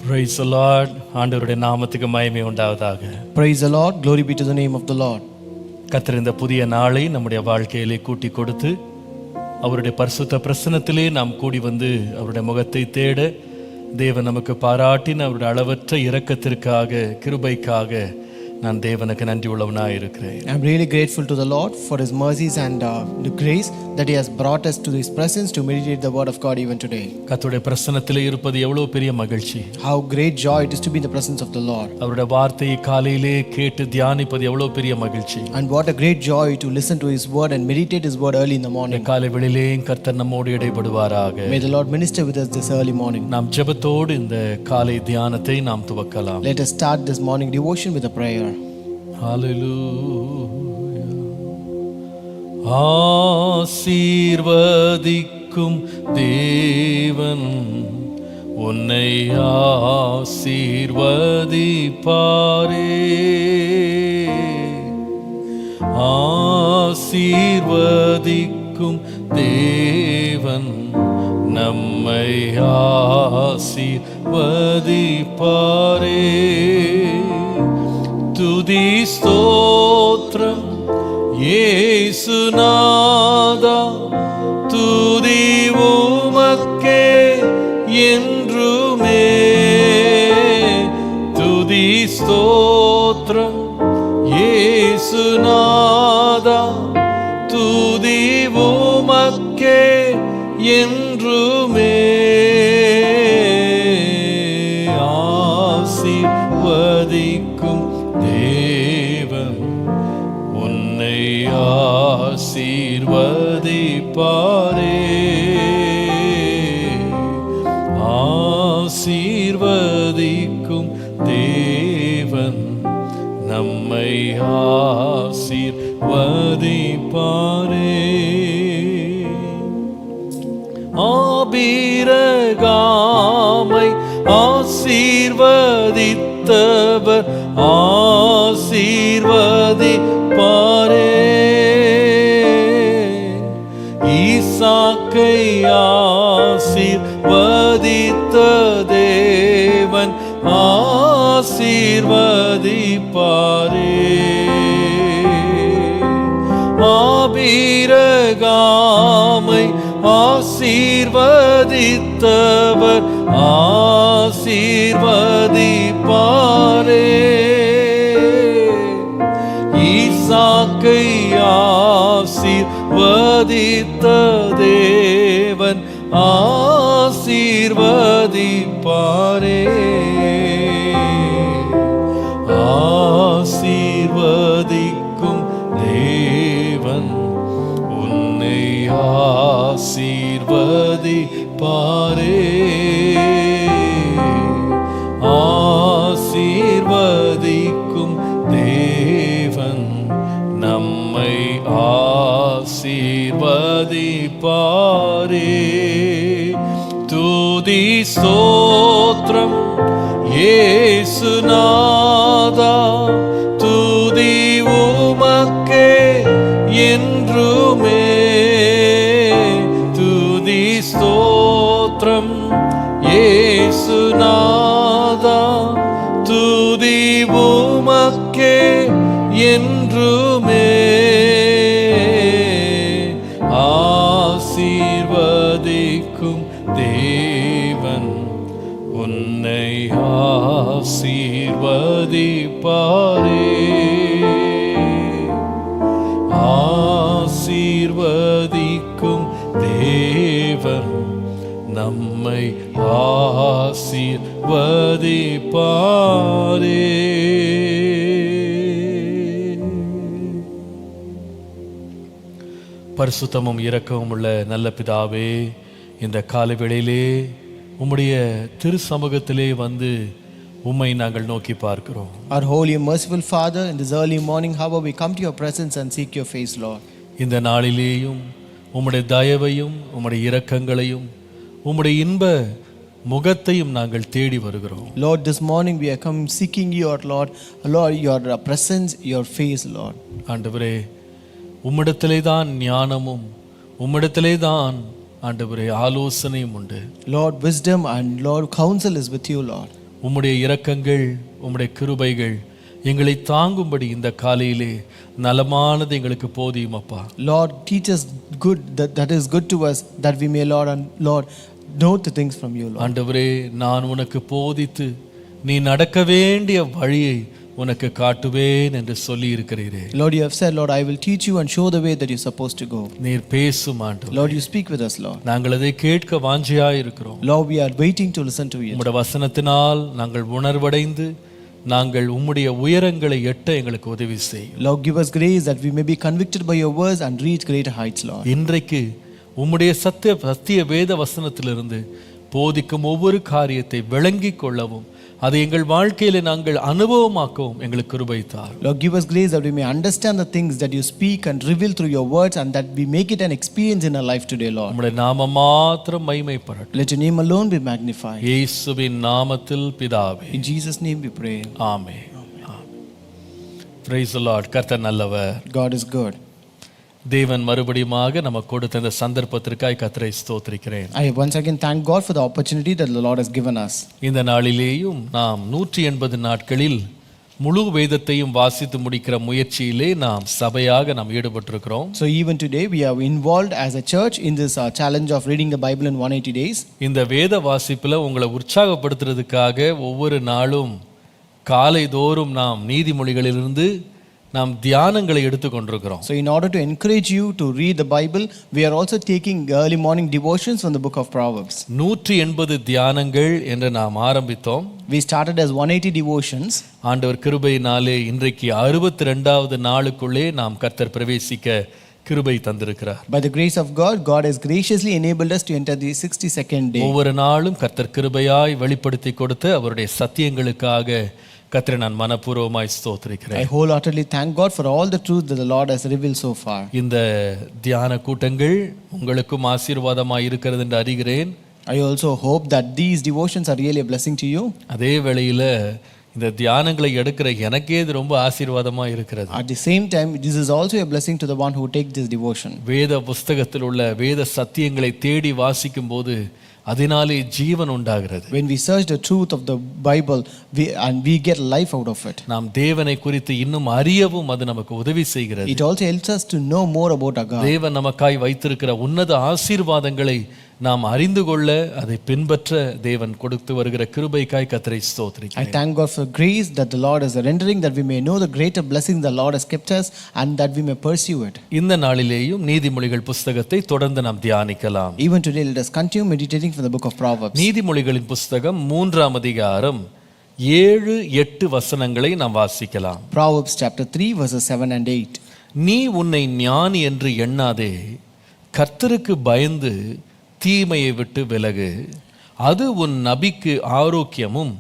Praise the Lord. ஆண்டவருடைய நாமத்துக்கு மகிமை உண்டாவதாக. Praise the Lord. Glory be to the name of the Lord. கர்த்தர் இந்த புதிய நாளை நம்முடைய வாழ்க்கையிலே கூட்டி கொடுத்து அவருடைய பரிசுத்த பிரசன்னத்திலே நாம் கூடி வந்து அவருடைய முகத்தை தேட தேவன் நமக்கு பாராட்டின அவருடைய அளவற்ற இரக்கத்திற்காக கிருபைக்காக நான் தேவனுக்கு நன்றி உள்ளவனாக இருக்கிறேன். I'm really grateful to the Lord for His mercies and the grace that He has brought us to His presence to meditate the Word of God even today. கர்த்தருடைய பிரசன்னத்திலே இருப்பது எவ்வளவு பெரிய மகிழ்ச்சி. How great joy it is to be in the presence of the Lord. அவருடைய வார்த்தையை காலையிலே கேட்டு தியானிப்பது எவ்வளவு பெரிய மகிழ்ச்சி. And what a great joy to listen to His Word and meditate His Word early in the morning. காலை வேளையிலே கர்த்தர் நம்மோடு இடைப்படுவாராக. May the Lord minister with us this early morning. நாம் ஜெபத்தோடு இந்த காலை தியானத்தை நாம் துவக்கலாம். Let us start this morning devotion with a prayer. Hallelujah. ஆசீர்வதிக்கும் தேவன் உன்னை ஆசீர்வதிப்பாரே. ஆசீர்வதிக்கும் தேவன் நம்மை ஆசீர்வதிப்பாரே. துதி ஸ்தோத்திரம் இயேசுநாதா, துதி உமக்கே என்றுமே. துதி ஸ்தோத்திரம் இயேசுநாதா, துதி உமக்கே என்றுமே. ஆசீர்வதிக்கும் தேவன் உன்னை ஆசீர்வதிப்பாரே. ஆசீர்வதிக்கும் தேவன் நம்மை ஆசீர்வதிப்பாரே. ஆபிரகாமை ஆசீர்வதித்தவர் ஆசீர்வதிப்பாரே. ஈசாக்கை ஆசீர்வதித்த தேவன் ஆசீர்வதிப்பாரே. ஆபிரகாமை ஆசீர்வதித்தவர் ஆசீர்வதிப்பாரே. ஈசாக்கை ஆசீர்வதித்த தேவன் ஆசீர்வதிப்பாரே. ஆசீர்வதிக்கும் தேவன் உன்னை ஆசீர்வதிப்பாரே. ஆசீர்வதிக்கும் தேவன் நம்மை ஆசீர்வதிப்பாரே. துதி ஸ்தோத்திரம் இயேசுநாதா, துதி உமக்கே என்றுமே. துதி ஸ்தோத்திரம் இயேசுநாதா, துதி உமக்கே என்றுமே. ஆசீர்வதிக்கும் தேவன் உன்னை ஆசீர்வதிப்பாரே. ஆசீர்வதிக்கும் தேவன் நம்மை ஆசீர்வதிப்பாரே. பரிசுத்தமும் இரக்கமும் உள்ள நல்ல பிதாவே, இந்த காலை வேளையிலே உம்முடைய திரு சமூகத்திலே வந்து உம்மை நாங்கள் நோக்கி பார்க்கிறோம். Our holy and merciful Father, in this early morning hour we come to your presence and seek your face, Lord. இந்த நாளிலேயும் உம்முடைய தயவையும் உம்முடைய இரக்கங்களையும் உம்முடைய இன்ப முகத்தையும் நாங்கள் தேடி வருகிறோம். Lord, this morning we are come seeking you, Lord, your presence, your face, Lord. ஆண்டவரே, உம்மிடத்திலே தான் ஞானமும் உம்மிடத்திலே தான் ஆண்டவரே ஆலோசனையும் உண்டு. Lord, wisdom and Lord counsel is with you, Lord. உம்முடைய இரக்கங்கள் உம்முடைய கிருபைகள் எங்களை தாங்கும்படி இந்த காலையிலே நலமானது எங்களுக்கு போதியும் அப்பா. Lord, teach us good that is good to us, that we may, Lord, know the things from you, Lord. ஆண்டவரே, நான் உனக்கு போதித்து நீ நடக்க வேண்டிய வழியை உனக்கு காட்டுவேன் என்று சொல்லி இருக்கிறீரே. Lord, you have said, Lord, I will teach you and show the way that you're supposed to go. நீர் பேசும் ஆண்டவரே. Lord, you speak with us, Lord. நாங்கள் அதை கேட்க வாஞ்சியாய் இருக்கிறோம். Lord, we are waiting to listen to you. உம்முடைய வசனத்தினால் நாங்கள் உணர்வடைந்து நாங்கள் உம்முடைய உயரங்களை எட்ட எங்களுக்கு உதவி செய்யும். Lord, give us grace that we may be convicted by your words and reach greater heights, Lord. இன்றைக்கு உம்முடைய சத்திய வேத வசனத்திலிருந்து போதிக்கும் ஒவ்வொரு காரியத்தை விளங்கிக் கொள்ளவும் அதை எங்கள் வாழ்க்கையில நாங்கள் அனுபவமாக்கவும் எங்களுக்கு கிருபை தார். Lord, give us grace that we may understand the things that you speak and reveal through your words, and that we make it an experience in our life today, Lord. உம்முடைய நாமம் மாத்திரம் மகிமைப்படட்டும். Let your name alone be magnified. இயேசுவின் நாமத்தில் பிதாவே. In Jesus' name we pray. Amen. Praise the Lord. கர்த்தர் நல்லவர். God is good. தேவன் மறுபடியுமாக நமக்கு கொடுத்த இந்த சந்தர்ப்பத்திற்காய் கர்த்தரை ஸ்தோத்திரிக்கிறேன். I once again thank God for the opportunity that the Lord has given us. இந்த நாளிலேயும் நாம் 180 நாட்களில் முழு வேதத்தையும் வாசித்து முடிக்கிற முயற்சியிலே நாம் சபையாக நாம் ஈடுபட்டிருக்கிறோம். So even today we are involved as a church in this challenge of reading the Bible in 180 days. இந்த வேத வாசிப்புல உங்களை உற்சாகப்படுத்துறதுக்காக ஒவ்வொரு நாளும் காலை தோறும் நாம் நீதிமொழிகளிலிருந்து நாம் தியானங்களை எடுத்துக்கொண்டிருக்கிறோம். So in order to encourage you to read the Bible, we are also taking early morning devotions from the book of Proverbs. 180 தியானங்கள் என்று நாம் ஆரம்பித்தோம். We started as 180 devotions. ஆண்டவர் கிருபையினாலே இன்றைக்கு 62வது நாளுக்குள்ளே நாம் கர்த்தர் பிரவேசிக்க கிருபை தந்திருக்கிறார். By the grace of God, God has graciously enabled us to enter the 62nd day. ஒவ்வொரு நாளும் கர்த்தர் கிருபையாய் வெளிப்படுத்தி கொடுத்து அவருடைய சத்தியங்களுக்காக கர்த்தரை நான் மனப்பூர்வமாய் ஸ்தோத்திரிக்கிறேன். I wholeheartedly thank God for all the truth that the Lord has revealed so far. இந்த தியான கூட்டங்கள் உங்களுக்கும் ஆசீர்வாதமாய் இருக்கிறது என்று அறிகிறேன். I also hope that these devotions are really a blessing to you. அதே வேளையில இந்த தியானங்களை எடுக்கிற எனக்கே இது ரொம்ப ஆசீர்வாதமா இருக்கிறது. At the same time, this is also a blessing to the one who takes this devotion. வேத புஸ்தகத்தில் உள்ள வேத சத்தியங்களை தேடி வாசிக்கும் போது அதனாலே ஜீவன் உண்டாகிறது. When we search the truth of the Bible, we get life out of it. நாம் தேவனை குறித்து இன்னும் அறியவும் அது நமக்கு உதவி செய்கிறது. It also helps us to know more about our God. தேவன் நமக்காய் வைத்திருக்கிற உன்னத ஆசீர்வாதங்களை நாம் அறிந்து கொள்ள அதை பின்பற்ற தேவன் கொடுத்து வருகிற கிருபைக்காய் கர்த்தரை ஸ்தோத்திரிக்கிறேன். I thank God for grace that the Lord is rendering, that we may know the greater blessings the Lord has kept us and that we may pursue it. இந்த நாளிலேயும் நீதிமொழிகள் புஸ்தகத்தை தொடர்ந்து நாம் தியானிக்கலாம். Even today, let us continue meditating from the book of Proverbs. நீதிமொழிகளின் புஸ்தகம் 3ஆம் அதிகாரம் 7-8 வசனங்களை நாம் வாசிக்கலாம். Proverbs chapter 3 verses 7 and 8. நீ உன்னை ஞானி என்று எண்ணாதே, கர்த்தருக்கு பயந்து தீமையை விட்டு விலகு, அது உன் நபிக்கு ஆரோக்கியமும்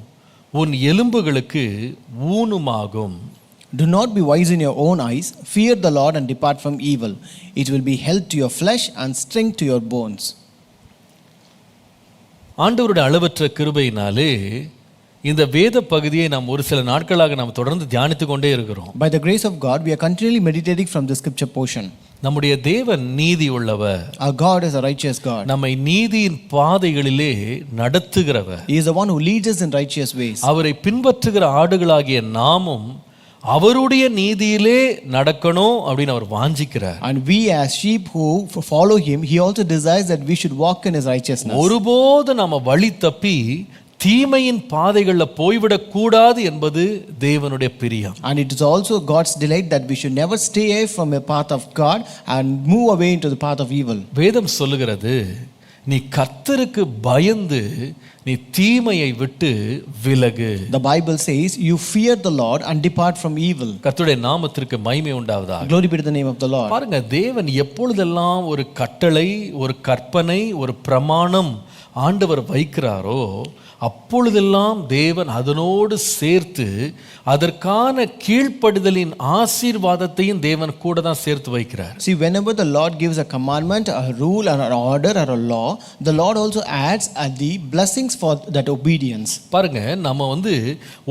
உன் எலும்புகளுக்கு ஊனுமாகும். Do not be wise in your own eyes, fear the Lord and depart from evil. It will be health to your flesh and strength to your bones. ஆண்டவருடைய அளவற்ற கிருபையினாலே இந்த வேத பகுதியை நாம் ஒரு சில நாட்களாக நாம் தொடர்ந்து தியானித்து கொண்டே இருக்கிறோம். By the grace of God, we are continually meditating from the scripture portion. நம்முடைய தேவன் நீதி உள்ளவர். Our God is a righteous God. நம்மை நீதியின் பாதைகளிலே நடத்துகிறவர். He is the one who leads us in righteous ways. அவரை பின்பற்றுகிற ஆடுகளாகிய நாமும் அவருடைய நீதியிலே நடக்கணும் அப்படின்னு அவர் வாஞ்சிக்கிறார். And we as sheep who follow him, he also desires that we should walk in his righteousness. ஒருபோது நாம வழி தப்பி தீமையின் பாதைகள்ல போய்விடக் கூடாது என்பது தேவனுடைய பிரியம். And it is also God's delight that we should never stay away from a path of God and move away into the path of evil. வேதம் சொல்லுகிறது, நீ கர்த்தருக்கு பயந்து நீ தீமையை விட்டு விலகு. The Bible says, you fear the Lord and depart from evil. கர்த்தருடைய நாமத்திற்கு மகிமை உண்டாவதாக. Glory be to the name of the Lord. பாருங்க, தேவன் எப்பொழுதெல்லாம் ஒரு கட்டளை, ஒரு கற்பனை, ஒரு பிரமாணம் ஆண்டவர் வைக்கிறாரோ அப்பொழுதெல்லாம் தேவன் அதனோடு சேர்த்து அதற்கான கீழ்ப்படுதலின் ஆசீர்வாதத்தையும் தேவன் கூட தான் சேர்த்து வைக்கிறார். See, whenever the Lord gives a commandment, a rule, or an order, or a law, the Lord also adds the blessings for that obedience. பாருங்க, நம்ம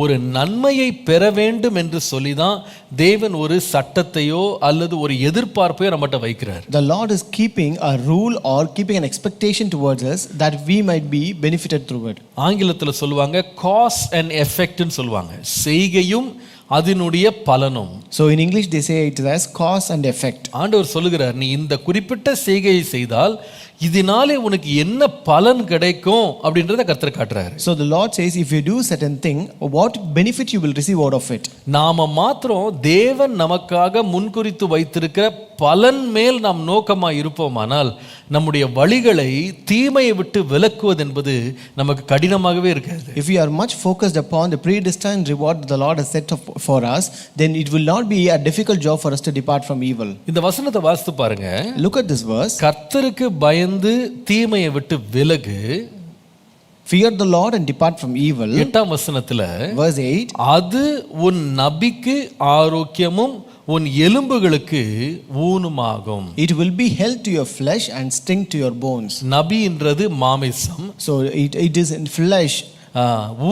ஒரு நன்மையை பெற வேண்டும் என்று சொல்லி தான் தேவன் ஒரு சட்டத்தையோ அல்லது ஒரு எதிர்பார்ப்பையோ நம்மகிட்ட வைக்கிறார். The Lord is keeping a rule or keeping an expectation towards us that we might be benefited through it. ஆங்கிலத்துல சொல்லுவாங்க காஸ் அண்ட் எஃபெக்ட்னு சொல்லுவாங்க, செய்கையும் அதனுடைய பலனும். So in English they say it as cause and effect. ஆண்டவர் சொல்லுகிறார், நீ இந்த குறிப்பிட்ட செய்கையை செய்தால் இதனாலே உனக்கு என்ன பலன் கிடைக்கும் அப்படின்றத கர்த்தர் காட்டுறாரு. So the Lord says if you do certain thing, what benefit you will receive out of it. நாம மாத்திரம் தேவன் நமக்காக முன்குறித்து வைத்திருக்கிற பலன் மேல் நாம் நோக்கமா இருப்போமானால் நம்முடைய வழிகளை தீமையை விட்டு விலக்குவது என்பது நமக்கு கடினமாகவே இருக்காது. If we are much focused upon the predestined reward the Lord has set for us, then it will not be a difficult job for us to depart from evil. இந்த வசனத்தை வாசித்து பாருங்க. Look at this verse. கர்த்தருக்கு பயந்து தீமையை விட்டு விலகு. Fear the Lord and depart from evil. 8ஆம் வசனத்துல Verse 8. அது உன் நபிக்கு ஆரோக்கியமும் உன் எலும்புகளுக்கு ஊனுமாகும். It will be health to your flesh and sting to your bones. நபின்றது மாமிசம், So it is in flesh.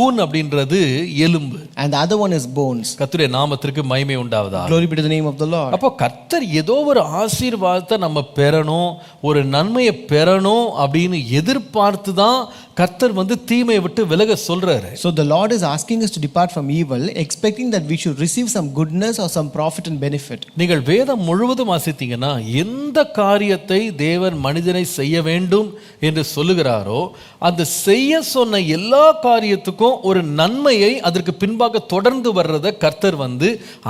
ஊன் அப்படின்றது எலும்பு, And the other one is bones. கர்த்தருடைய நாமத்திற்கு மகிமை உண்டாவதா. Glory be to the name of the Lord. அப்போ கர்த்தர் ஏதோ ஒரு ஆசீர்வாதத்தை நம்ம பெறணும், ஒரு நன்மையை பெறணும் அப்படின்னு எதிர்பார்த்து தான் கர்த்தர் தீமையை விட்டு விலக சொல்றாரு. So the Lord is asking us to depart from evil, expecting that we should receive some goodness or some profit and benefit. நீங்கள் வேதம் முழுவதும் வாசித்தீங்கன்னா எந்த காரியத்தை தேவன் மனிதனை செய்ய வேண்டும் என்று சொல்லுகிறாரோ அந்த செய்ய சொன்ன எல்லா காரியத்துக்கும் ஒரு நன்மையை அதற்கு பின்பாக தொடர்ந்து வர்றதை கர்த்தர்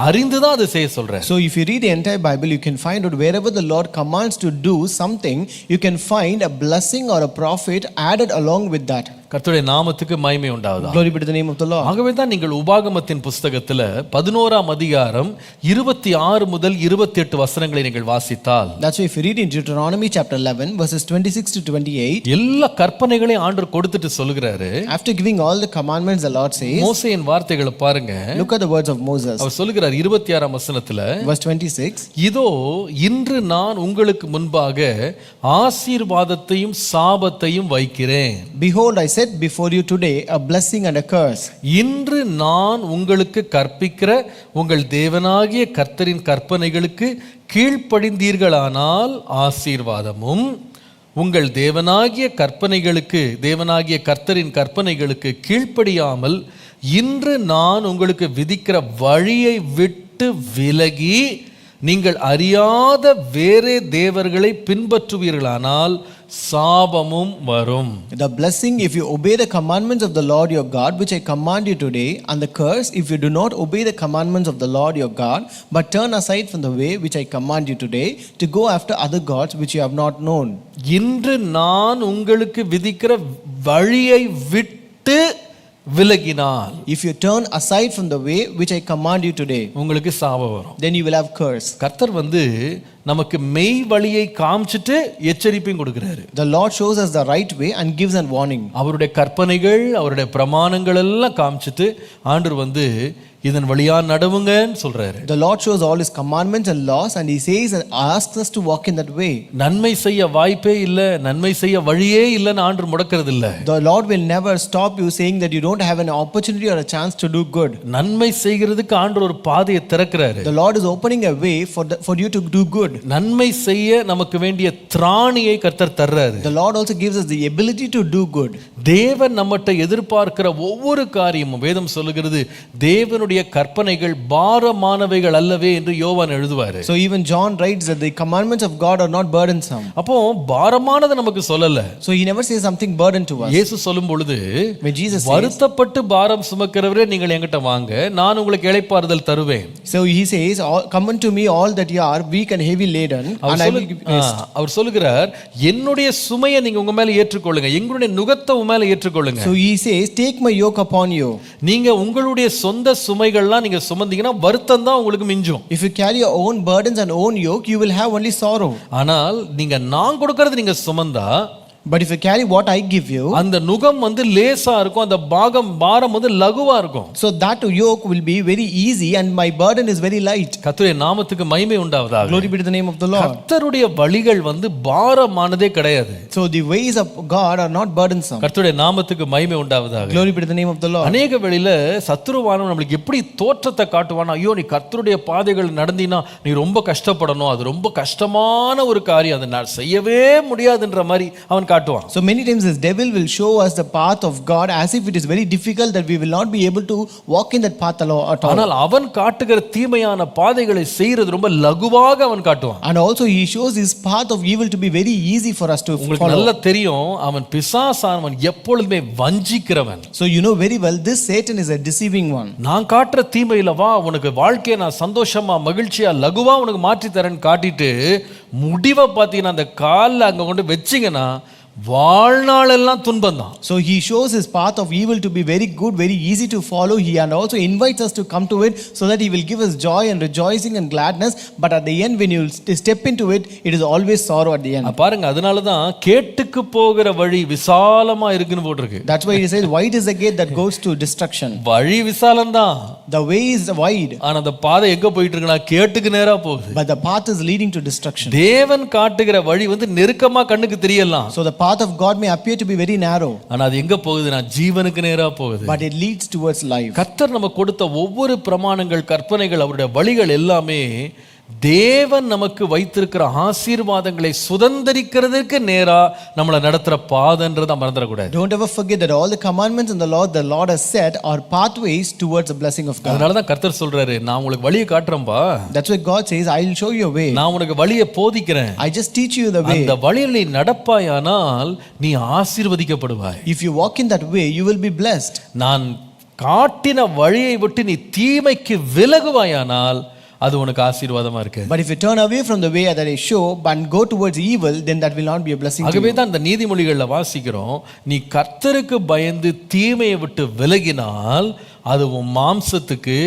அறிந்து தான் அதை செய்ய சொல்றார். So if you read the entire Bible, you can find out wherever the Lord commands to do something, you can find a blessing or a profit added along with that. கர்த்தருடைய நாமத்துக்கு மகிமை உண்டாவதா. Glory be to the name of the Lord. ஆகவே தான் நீங்கள் உபாகமத்தின் புஸ்தகத்துல 11ஆம் அதிகாரம் 26 முதல் 28 வசனங்களை நீங்கள் வாசித்தால், That's why if you read in Deuteronomy chapter 11 verses 26 to 28, எல்லா கற்பனைகளையும் ஆண்டவர் கொடுத்துட்டு சொல்லுகிறாரு. after giving all the commandments, the Lord says, மோசேயின் வார்த்தைகளை பாருங்க. look at the words of Moses. அவர் சொல்லுகிறார் 26ஆம் வசனத்துல, Verse 26, இதோ இன்று நான் உங்களுக்கு முன்பாக ஆசீர்வாதத்தையும் சாபத்தையும் வைக்கிறேன். behold, I set before you today a blessing and a curse. இன்று நான் உங்களுக்கு கற்பிக்கிற உங்கள் தேவனாகிய கர்த்தரின் கற்பனைகளுக்கு கீழ்ப்படிந்தீர்களானால் ஆசீர்வாதமும், உங்கள் தேவனாகிய கர்த்தரின் கற்பனைகளுக்கு கீழ்ப்படியாமல் இன்று நான் உங்களுக்கு விதிக்கிற வழியை விட்டு விலகி நீங்கள் அறியாத வேறே தேவர்களை பின்பற்றுவீர்களானால் சாபமும் வரும். The blessing if you obey the commandments of the Lord your God which I command you today, and the curse if you do not obey the commandments of the Lord your God but turn aside from the way which I command you today to go after other gods which you have not known. இன்று நான் உங்களுக்கு விதிக்கிற வழியை விட்டு விலகினால், if you turn aside from the way which I command you today, உங்களுக்கு சாபம் வரும். then you will have curse. கர்த்தர் நமக்கு மெய் வழியை காமிச்சிட்டு எச்சரிப்பையும் கொடுக்கிறாரு. The Lord shows us the right way and gives a warning. அவருடைய கற்பனைகள், அவருடைய பிரமாணங்கள் எல்லாம் காமிச்சிட்டு ஆண்டவர் இதன் வழியா நடவுங்கன்னு சொல்றாரு. The Lord shows all his commandments and laws and he says and asks us to walk in that way. நன்மை செய்ய வாய்ப்பே இல்ல, நன்மை செய்ய வழியே இல்லன்னு ஆண்டவர் முடக்கிறது இல்ல. The Lord will never stop you saying that you don't have an opportunity or a chance to do good. நன்மை செய்கிறதுக்கு ஆண்டவர் ஒரு பாதையை திறக்கிறாரு. The Lord is opening a way for you to do good. நன்மை செய்ய நமக்கு வேண்டிய திராணியை கர்த்தர் தர்றாரு. The Lord also gives us the ability to do good. தேவன் நம்மட்ட எதிர்பார்க்கிற ஒவ்வொரு காரியமும் வேதம் சொல்லுகிறது தேவனுடைய கற்பனைகள் பாரமானவைகள் அல்லவே என்று யோவான் எழுதுவாரு. So even John writes that the commandments of God are not burdensome. அப்போ பாரமானது நமக்கு சொல்லல. So he never says something burden to us. இயேசு சொல்லும் பொழுது, when Jesus says, வருத்தப்பட்டு பாரம் சுமக்கிறவரே நீங்கள் என்கிட்ட வாங்க, நான் உங்களுக்கு இளைப்பாறுதல் தருவேன். So he says, come unto me all that you are weak and heavy laden and I will give you rest. அவர் சொல்லுகிறார், என்னுடைய சுமையை நீங்க உங்க மேல ஏற்றுக்கொள்ளுங்க, எங்களுடைய நுகத்தை உங்க மேல ஏற்றுக்கொள்ளுங்க. So he says, take my yoke upon you. நீங்க உங்களுடைய சொந்த சுமைகள்லாம் நீங்க சுமந்தீங்கன்னா வருத்தம் தான் உங்களுக்கு மிஞ்சும். If you carry your own burdens and own yoke, you will have only sorrow. ஆனால் நீங்க நான் கொடுக்கிறது நீங்க சுமந்தா, but if you carry what I give you, அந்த நுகம் லேசா இருக்கும், அந்த பாரம் லகுவா இருக்கும். so that yoke will be very easy and my burden is very light. கர்த்தருடைய நாமத்துக்கு மகிமை உண்டாவதாக. Glory be to the name of the Lord. கர்த்தருடைய வழிகள் பாரமானதே கிடையாது. So the ways of God are not burdensome. கர்த்தருடைய நாமத்துக்கு மகிமை உண்டாவதாக. Glory be to the name of the Lord. அநேக வேளையில சத்துருவானவன் நம்மளுக்கு எப்படி தோற்றத்தை காட்டுவானா, ஐயோ நீ கர்த்தருடைய பாதைகள் நடந்தினா நீ ரொம்ப கஷ்டப்படணும், அது ரொம்ப கஷ்டமான ஒரு காரியம், அதை நான் செய்யவே முடியாதுன்ற மாதிரி அவன் காட்டுவான். So many times this devil will show us the path of God as if it is very difficult that we will not be able to walk in that path at all. ஆனால் அவன் காட்டுகிற தீமையான பாதைகளை செய்யறது ரொம்ப லகுவாக அவன் காட்டுவான். And also he shows his path of evil to be very easy for us to உங்களுக்கு follow. நல்லா தெரியும் அவன் பிசாசானவன் எப்பொழுதுமே வஞ்சிக்கிறவன். So you know very well this Satan is a deceiving one. நான் காட்டுற தீமையில வா உனக்கு வாழ்க்கையை நான் சந்தோஷமா மகிழ்ச்சியா லகுவா உனக்கு மாற்றி தரேன்னு காட்டிட்டு முடிவை பார்த்தீங்கன்னா அந்த காலில் அங்கே கொண்டு வச்சிங்கன்னா வாழ்நாளெல்லாம் துன்பம் தான். So he shows his path of evil to be very good, very easy to follow. He and also invites us to come to it so that he will give us joy and rejoicing and gladness. But at the end, when you step into it, it is always sorrow at the end. பாருங்க அதனால தான் கேட்டுக்கு போகிற வழி விசாலமா இருக்குன்னு போட்டிருக்கு. That's why he says, wide is the gate that goes to destruction. வழி விசாலம் தான். The way is wide. ஆனா அந்த பாதை எங்க போயிட்டு இருக்குன்னா கேட்டுக்கு நேரா போகுது. But the path is leading to destruction. தேவன் காட்டுகிற வழி வந்து நெருக்கமா கண்ணுக்கு தெரியலாம். So the path of God may appear to be very narrow. ஆனா அது எங்க போகுதுன்னா ஜீவனுக்கு நேரா போகுது. But it leads towards life. கர்த்தர் நமக்கு கொடுத்த ஒவ்வொரு பிரமாணங்கள் கற்பனைகள் அவருடைய வழிகள் எல்லாமே தேவன் நமக்கு வைத்திருக்கிற ஆசீர்வாதங்களை சுதந்திரிக்கிறதுக்கு நேரா நம்மளை நடத்துற பாதைன்றதை மறந்துடக்கூடாது. Don't ever forget that all the commandments in the Lord has set are pathways towards the blessing of God. அதனால தான் கர்த்தர் சொல்றாரு நான் உங்களுக்கு வழியை காட்டுறேன்பா. That's why God says I will show you a way. நான் உனக்கு வழியை போதிக்கிறேன். I just teach you the way. அந்த வழியில் நீ நடப்பாயானால் நீ ஆசீர்வதிக்கப்படுவாய். If you walk in that way you will be blessed. நான் காட்டின வழியை விட்டு நீ தீமைக்கு விலகுவாயானால் அது உனக்கு ஆசீர்வாதமா இருக்கு. But if you turn away from the way that I show and go towards evil, then that will not be a blessing to you. ஆகவே தான் இந்த நீதிமொழிகள்ல வாசிக்கிறோம் நீ கர்த்தருக்கு பயந்து தீமையை விட்டு விலகினால் அது உன் மாம்சத்துக்கு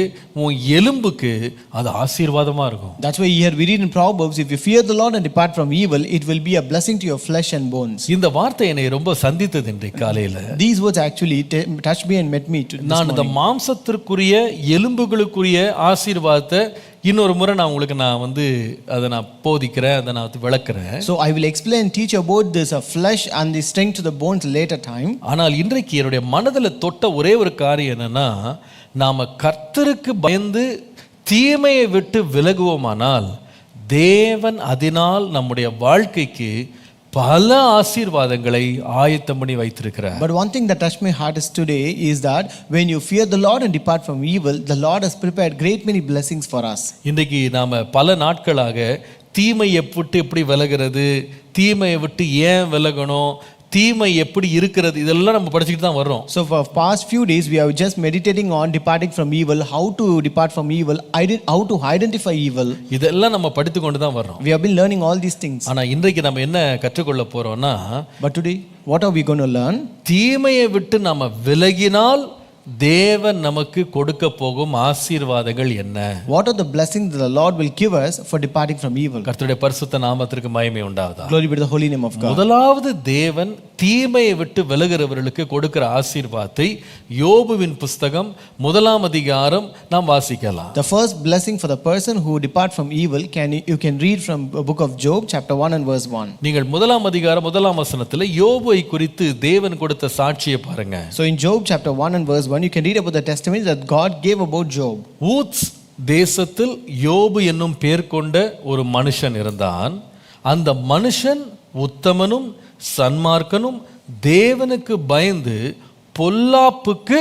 உன் எலும்புக்கு அது ஆசீர்வாதமா இருக்கும். That's why here we read in Proverbs, if you fear the Lord and depart from evil, it will be a blessing to your flesh and bones. இந்த வார்த்தை என்னை ரொம்ப சந்தித்தது இன்றைக்கு காலையில. These words actually touched me and met me this நான் இந்த மாம்சத்திற்குரிய எலும்புகளுக்குரிய ஆசீர்வாதத்தை இன்னொரு முறை நான் உங்களுக்கு அதை நான் போதிக்கிறேன், அதை நான் விளக்குறேன். So I will explain and teach about this flesh and the strength to the bones later time. ஆனால் இன்றைக்கு என்னுடைய மனதில் தொட்ட ஒரே ஒரு காரியம் என்னன்னா நாம கர்த்தருக்கு பயந்து தீமையை விட்டு விலகுவோமானால் தேவன் அதனால் நம்முடைய வாழ்க்கைக்கு பல ஆசீர்வாதங்களை ஆயத்தம் பண்ணி வைத்திருக்கிறார். But one thing that touched my heart is today is that when you fear the Lord and depart from evil, the Lord has prepared great many blessings for us. இன்றைக்கு நாம பல நாட்களாக தீமையை விட்டு எப்படி விலகிறது, தீமையை விட்டு ஏன் விலகணும், தீமை எப்படி இருக்கிறது இதெல்லாம் நம்ம படிச்சுட்டு தான் வர்றோம். So for past few days we are just meditating on departing from evil, how to depart from evil, how to identify evil. இதெல்லாம் நம்ம படித்து கொண்டு தான் வர்றோம். We have been learning all these things. ஆனா இன்றைக்கு நம்ம என்ன கற்றுக்கொள்ள போறோம்னா But today what are we going to learn? தீமையை விட்டு நாம விலகினால் தேவன் நமக்கு கொடுக்க போகும் ஆசீர்வாதங்கள் என்ன? What are the blessings that the Lord will give us for departing from evil? கர்த்தருடைய பரிசுத்த நாமத்திற்கு மகிமை உண்டாவதாக. Glory be to the holy name of God. முதலாவது தேவன் தீமையை விட்டு விலகுறவர்களுக்கு கொடுக்கிற ஆசீர்வாதத்தை யோபுவின் புஸ்தகம் 1ஆம் அதிகாரம் நாம் வாசிக்கலாம். The first blessing for the person who depart from evil you can read from book of Job chapter 1 and verse 1. நீங்கள் 1ஆம் அதிகாரம் 1ஆம் வசனத்தில் யோபுவை குறித்து தேவன் கொடுத்த சாட்சியை பாருங்க. So in Job chapter 1 and verse 1 you can read about the testimony that God gave about Job. ஊத்ஸ் தேசத்தில் யோபு என்னும் பேர் கொண்ட ஒரு மனுஷன் இருந்தான். அந்த மனுஷன் உத்தமனும் சன்மார்க்கனும் தேவனுக்கு பயந்து பொல்லாப்புக்கு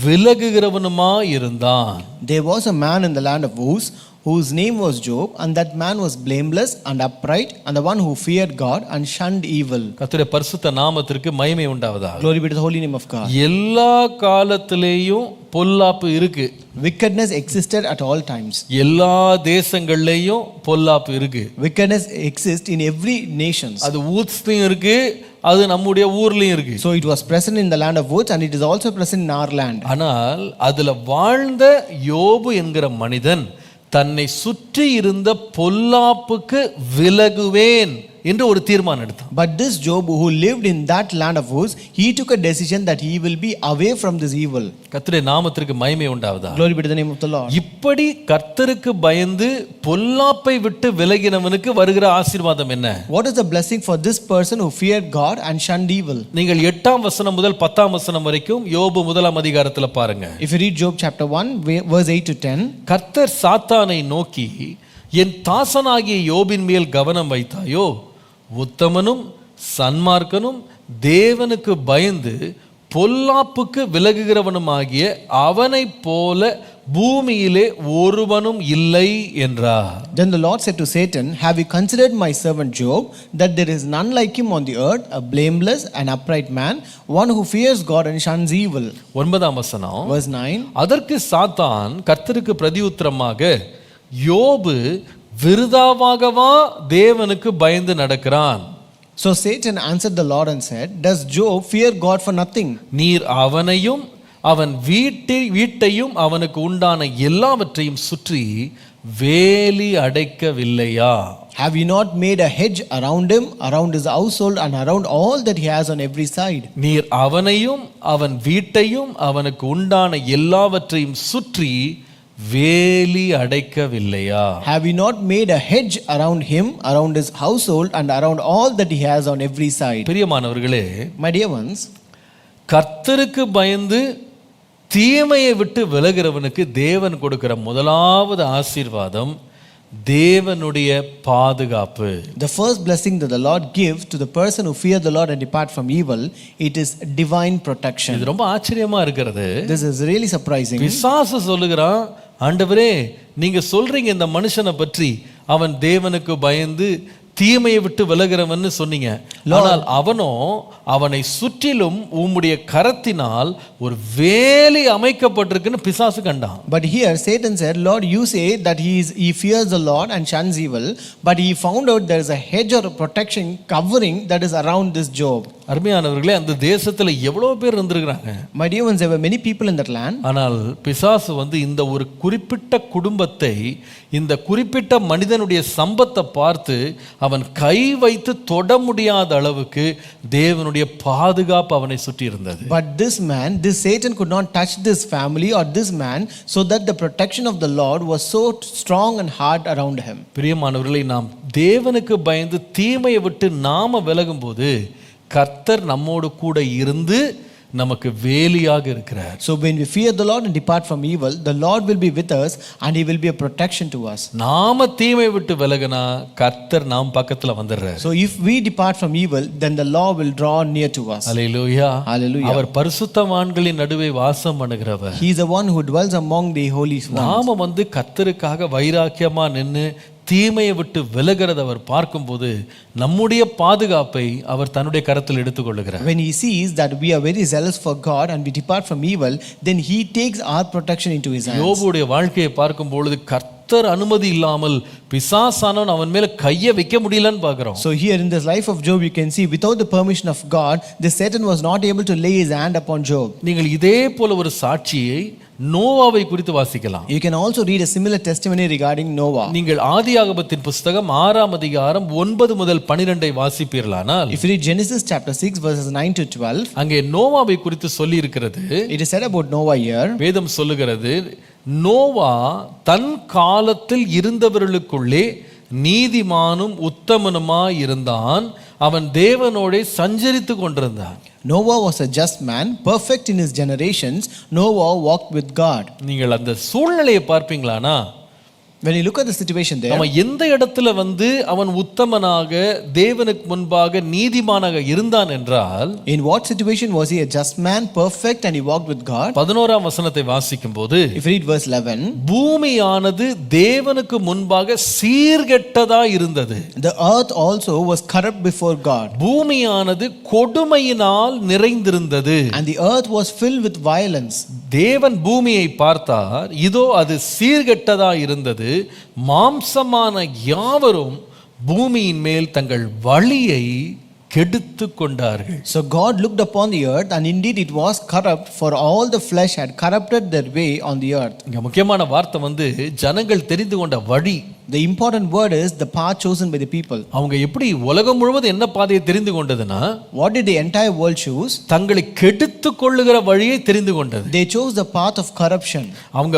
விலகுகிறவனுமா இருந்தான். There was a man in the land of Uz whose name was Job, and that man was blameless and upright, and the one who feared God and shunned evil. கர்த்தருடைய பரிசுத்த நாமத்திற்கு மகிமை உண்டாவதாக. Glory be to the holy name of God. எல்லா காலத்திலேயும் பொல்லாப்பு இருக்கு. Wickedness existed at all times. எல்லா தேசங்கள்லயும் பொல்லாப்பு இருக்கு. Wickedness exists in every nation. அது ஊத்ஸ்லயும் இருக்கு, அது நம்முடைய ஊர்லயும் இருக்கு. So it was present in the land of Uz and it is also present in our land. ஆனால் அதுல வாழ்ந்த யோபு என்கிற மனிதன் தன்னை சுற்றி இருந்த பொல்லாப்புக்கு விலகுவேன் என்று ஒரு தீர்மானம் எடுத்தான். But this Job who lived in that land of Uz, he took a decision that he will be away from this evil. கர்த்தருடைய நாமத்திற்கு மகிமை உண்டாவதாக. Glory be to the name of the Lord. இப்படி கர்த்தருக்கு பயந்து பொல்லாப்பை விட்டு விலகினவனுக்கு வருகிற ஆசீர்வாதம் என்ன? What is the blessing for this person who feared God and shunned evil? நீங்கள் 8ஆம் வசனம் முதல் 10ஆம் வசனம் வரைக்கும் யோபு 1ஆம் அதிகாரத்தில் பாருங்க. If you read Job chapter 1 verse 8 to 10, கர்த்தர் சாத்தானை நோக்கி என் தாசனாகிய யோபின் மேல் கவனம் வைத்தாயோ, உத்தமனும் சன்மார்க்கனும் தேவனுக்கு பயந்து பொல்லாப்புக்கு விலகுகிறவனுமாகிய அவனைப் போல பூமியிலே ஒருவனும் இல்லை என்றார். Then the Lord said to Satan, have you considered my servant Job, that there is none like him on the earth, a blameless and upright man, one who fears God and shuns evil. 9ஆம் வசனம். Verse 9. அதற்கு சாத்தான் கர்த்தருக்கு பிரதியுத்தரமாக, யோபு விருதாவாகவா தேவனுக்கு பயந்து நடக்கிறான்? So Satan answered the Lord and said, does Job fear God for nothing? நீர் அவனையும் அவன் வீட்டையும் அவனுக்கு உண்டான எல்லாவற்றையும் சுற்றி வேலி அடைக்கவில்லையா? Have you not made a hedge around him, around his household and around all that he has on every side? நீர் அவனையும் அவன் வீட்டையும் அவனுக்கு உண்டான எல்லாவற்றையும் சுற்றி வேலி அடைக்கவில்லையா? Have you not made a hedge around him, around his household and around all that he has on every side? பிரியமானவர்களே, My dear ones, கர்த்தருக்கு பயந்து தீமையை விட்டு விலகிறவனுக்கு தேவன் கொடுக்கிற முதலாவது ஆசீர்வாதம் தேவனுடைய பாதுகாப்பு. the first blessing that the Lord gives to the person who fear the Lord and depart from evil, it is divine protection. இது ரொம்ப ஆச்சரியமா இருக்கிறது. This is really surprising. பிசாசு சொல்லுகிறான், ஆண்டவரே நீங்க சொல்றீங்க இந்த மனுஷனை பற்றி அவன் தேவனுக்கு பயந்து தீமையை விட்டு விலகிறவன்னு சொன்னீங்க, ஆனால் அவனோ அவனை சுற்றிலும் உம்முடைய கரத்தினால் ஒரு வேலி அமைக்கப்பட்டிருக்குன்னு பிசாசு கண்டான். But here Satan said, Lord, you say that he fears the Lord and shuns evil, but he found out there is a hedge or a protection covering that is around this Job. அருமையானவர்களே, அந்த தேசத்துல எவ்வளவு பேர் இருந்திருக்கிறாங்க. My dear ones, there were many people in that land. ஆனால் பிசாசு இந்த ஒரு குறிப்பிட்ட குடும்பத்தை, இந்த குறிப்பிட்ட மனிதனுடைய சம்பத்தை பார்த்து அவன் கை வைத்து தொட முடியாத அளவுக்கு தேவனுடைய பாதுகாப்பு அவனை சுற்றி இருந்தது. But this Satan could not touch this family or this man, so that the protection of the Lord was so strong and hard around him. பிரியமானவர்களே, நாம் தேவனுக்கு பயந்து தீமையை விட்டு நாம விலகும்போது கர்த்தர் நம்மோடு கூட இருந்து நமக்கு வேலியாக இருக்கிறார். So when we fear the Lord and depart from evil, the Lord will be with us and he will be a protection to us. நாம தீமை விட்டு விலகினா கர்த்தர் நாம் பக்கத்துல வந்துடுறார். So if we depart from evil, then the Lord will draw near to us. Hallelujah. Hallelujah. அவர் பரிசுத்தவான்களின் நடுவே வாசம் பண்ணுகிறவர். He is the one who dwells among the holy ones. நாம கர்த்தருக்காக வைராக்கியமா நின்னு தீமையை விட்டு விலகிறத அவர் பார்க்கும்போது நம்முடைய பாதுகாப்பை அவர் தன்னுடைய கரத்தில் எடுத்துக்கொள்ளுகிறார். When he sees that we are very zealous for God and we depart from evil, then he takes our protection into his hands. யோபுடைய வாழ்க்கையை பார்க்கும் பொழுது கர்த்தர் அனுமதி இல்லாமல் பிசாசானவன் அவன் மேல கையை வைக்க முடியலன்னு பார்க்கிறோம். So here in this life of Job, you can see without the permission of God, the Satan was not able to lay his hand upon Job. நீங்கள் இதே போல ஒரு சாட்சியை நோவாவை குறித்து வாசிக்கலாம். You can also read a similar testimony regarding Noah. நீங்கள் ஆதியாகமத்தின் புத்தகம் 6ஆம் அதிகாரம் 9 முதல் 12 வாசிப்பீர்களானால், If you read Genesis chapter 6 verses 9 to 12, அங்கே நோவாவை குறித்து சொல்லி இருக்கிறது. it is said about Noah here. வேதம் சொல்லுகிறது, நோவா தன் காலத்தில் இருந்தவர்களுக்குள்ளே நீதிமானும் உத்தமனுமாய் இருந்தான், அவன் தேவனோடே சஞ்சரித்து கொண்டிருந்தான். Noah was a just man, perfect in his generations. Noah walked with God. நீங்கள் அந்த சூழ்நிலையை பார்ப்பீங்களானா, When you look at the situation there, அவன் எந்த இடத்துல அவன் உத்தமனாக தேவனுக்கு முன்பாக நீதிமானாக இருந்தான் என்றால், in what situation was he a just man, perfect and he walked with God? 11ஆம் வசனத்தை வாசிக்கும் போது, If you read verse 11, பூமியானது தேவனுக்கு முன்பாக சீர்கெட்டதா இருந்தது. the earth also was corrupt before God. பூமியானது கொடுமையினால் நிறைந்திருந்தது. And the earth was filled with violence. தேவன் பூமியை பார்த்தார், இதோ அது சீர்கெட்டதா இருந்தது, மாம்சமான யாவரும் பூமியின் மேல் தங்கள் வழியை கெடுத்து கொண்டார்கள். So God looked upon the earth, and indeed it was corrupt, for all the flesh had corrupted their way on the earth. இங்க முக்கியமான வார்த்தை ஜனங்கள் தெரிந்து கொண்ட வழி. The important word is the path chosen by the people. அவங்க எப்படி உலகம் முழுவதும் என்ன பாதையை தெரிந்து கொண்டதுன்னா, What did the entire world choose? தங்களை கெடுத்து கொள்ளுகிற வழியை தெரிந்து கொண்டது. They chose the path of corruption. அவங்க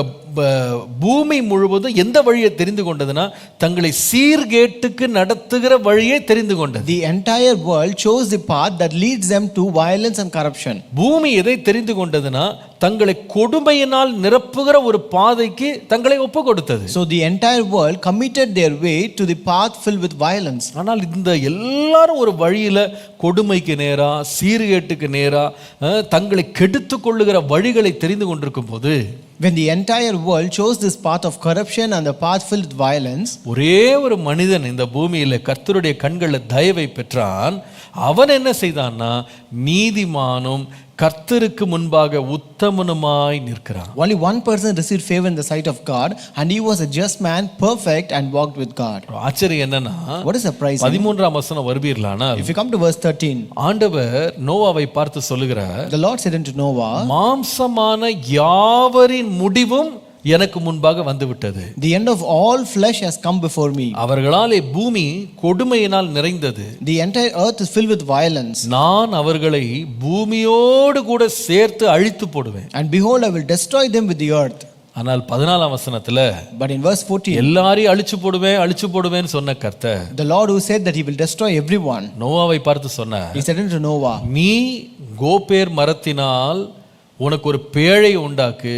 பூமி முழுவதும் எந்த வழியை தெரிந்து கொண்டதுன்னா, தங்களை சீர்கேட்டுக்கு நடத்துகிற வழியை தெரிந்து கொண்டது. The entire world chose the path that leads them to violence and corruption. பூமி எதை தெரிந்து கொண்டதுன்னா, தங்களை கொடுமையினால் நிரப்புகிற ஒரு பாதைக்கு தங்களை ஒப்பு கொடுத்தது. So the entire world committed their way to the path filled with violence. ஆனால் இந்த எல்லாரும் ஒரு வழியில கொடுமைக்கு நேரா சீர்கேட்டுக்கு நேரா தங்களை கெடுத்து கொள்ளுகிற வழிகளை தெரிந்து கொண்டிருக்கும் போது, When the entire world chose this path of corruption and the path filled with violence, ஒரே ஒரு மனிதன் இந்த பூமியில கர்த்தருடைய கண்களில் தயவை பெற்றான். அவன் என்ன செய்தான்னா, நீதிமானும் கர்த்தருக்கு முன்பாக உத்தமனுமாய் நிற்கிறான். only one person received favor in the sight of God, and he was a just man, perfect, and walked with God. ஆச்சரியம் என்னன்னா, What is surprising? 13ஆம் வசனம் வருவீர்களானால், If you come to verse 13, ஆண்டவர் நோவாவை பார்த்து சொல்லுகிறார், the Lord said unto Noah, மாம்சமான யாவரின் முடிவும் எனக்கு முன்பாக வந்துவிட்டது. the end of all flesh has come before me. அவர்களாலே பூமி கொடுமையினால் நிறைந்தது. The entire earth is filled with violence. நான் அவர்களை பூமியோடு கூட சேர்த்து அழித்து போடுவேன். And behold, I will destroy them with the earth. ஆனால் 14ஆம் வசனத்துல, But in verse 14, எல்லாரையும் அழிச்சு போடுவேன்னு சொன்ன கர்த்தர், the Lord who said that he will destroy everyone, நோவாவை பார்த்து சொன்னார், he said unto Noah, நீ கோப்பேர் மரத்தினால் உனக்கு ஒரு பேழை உண்டாக்கு,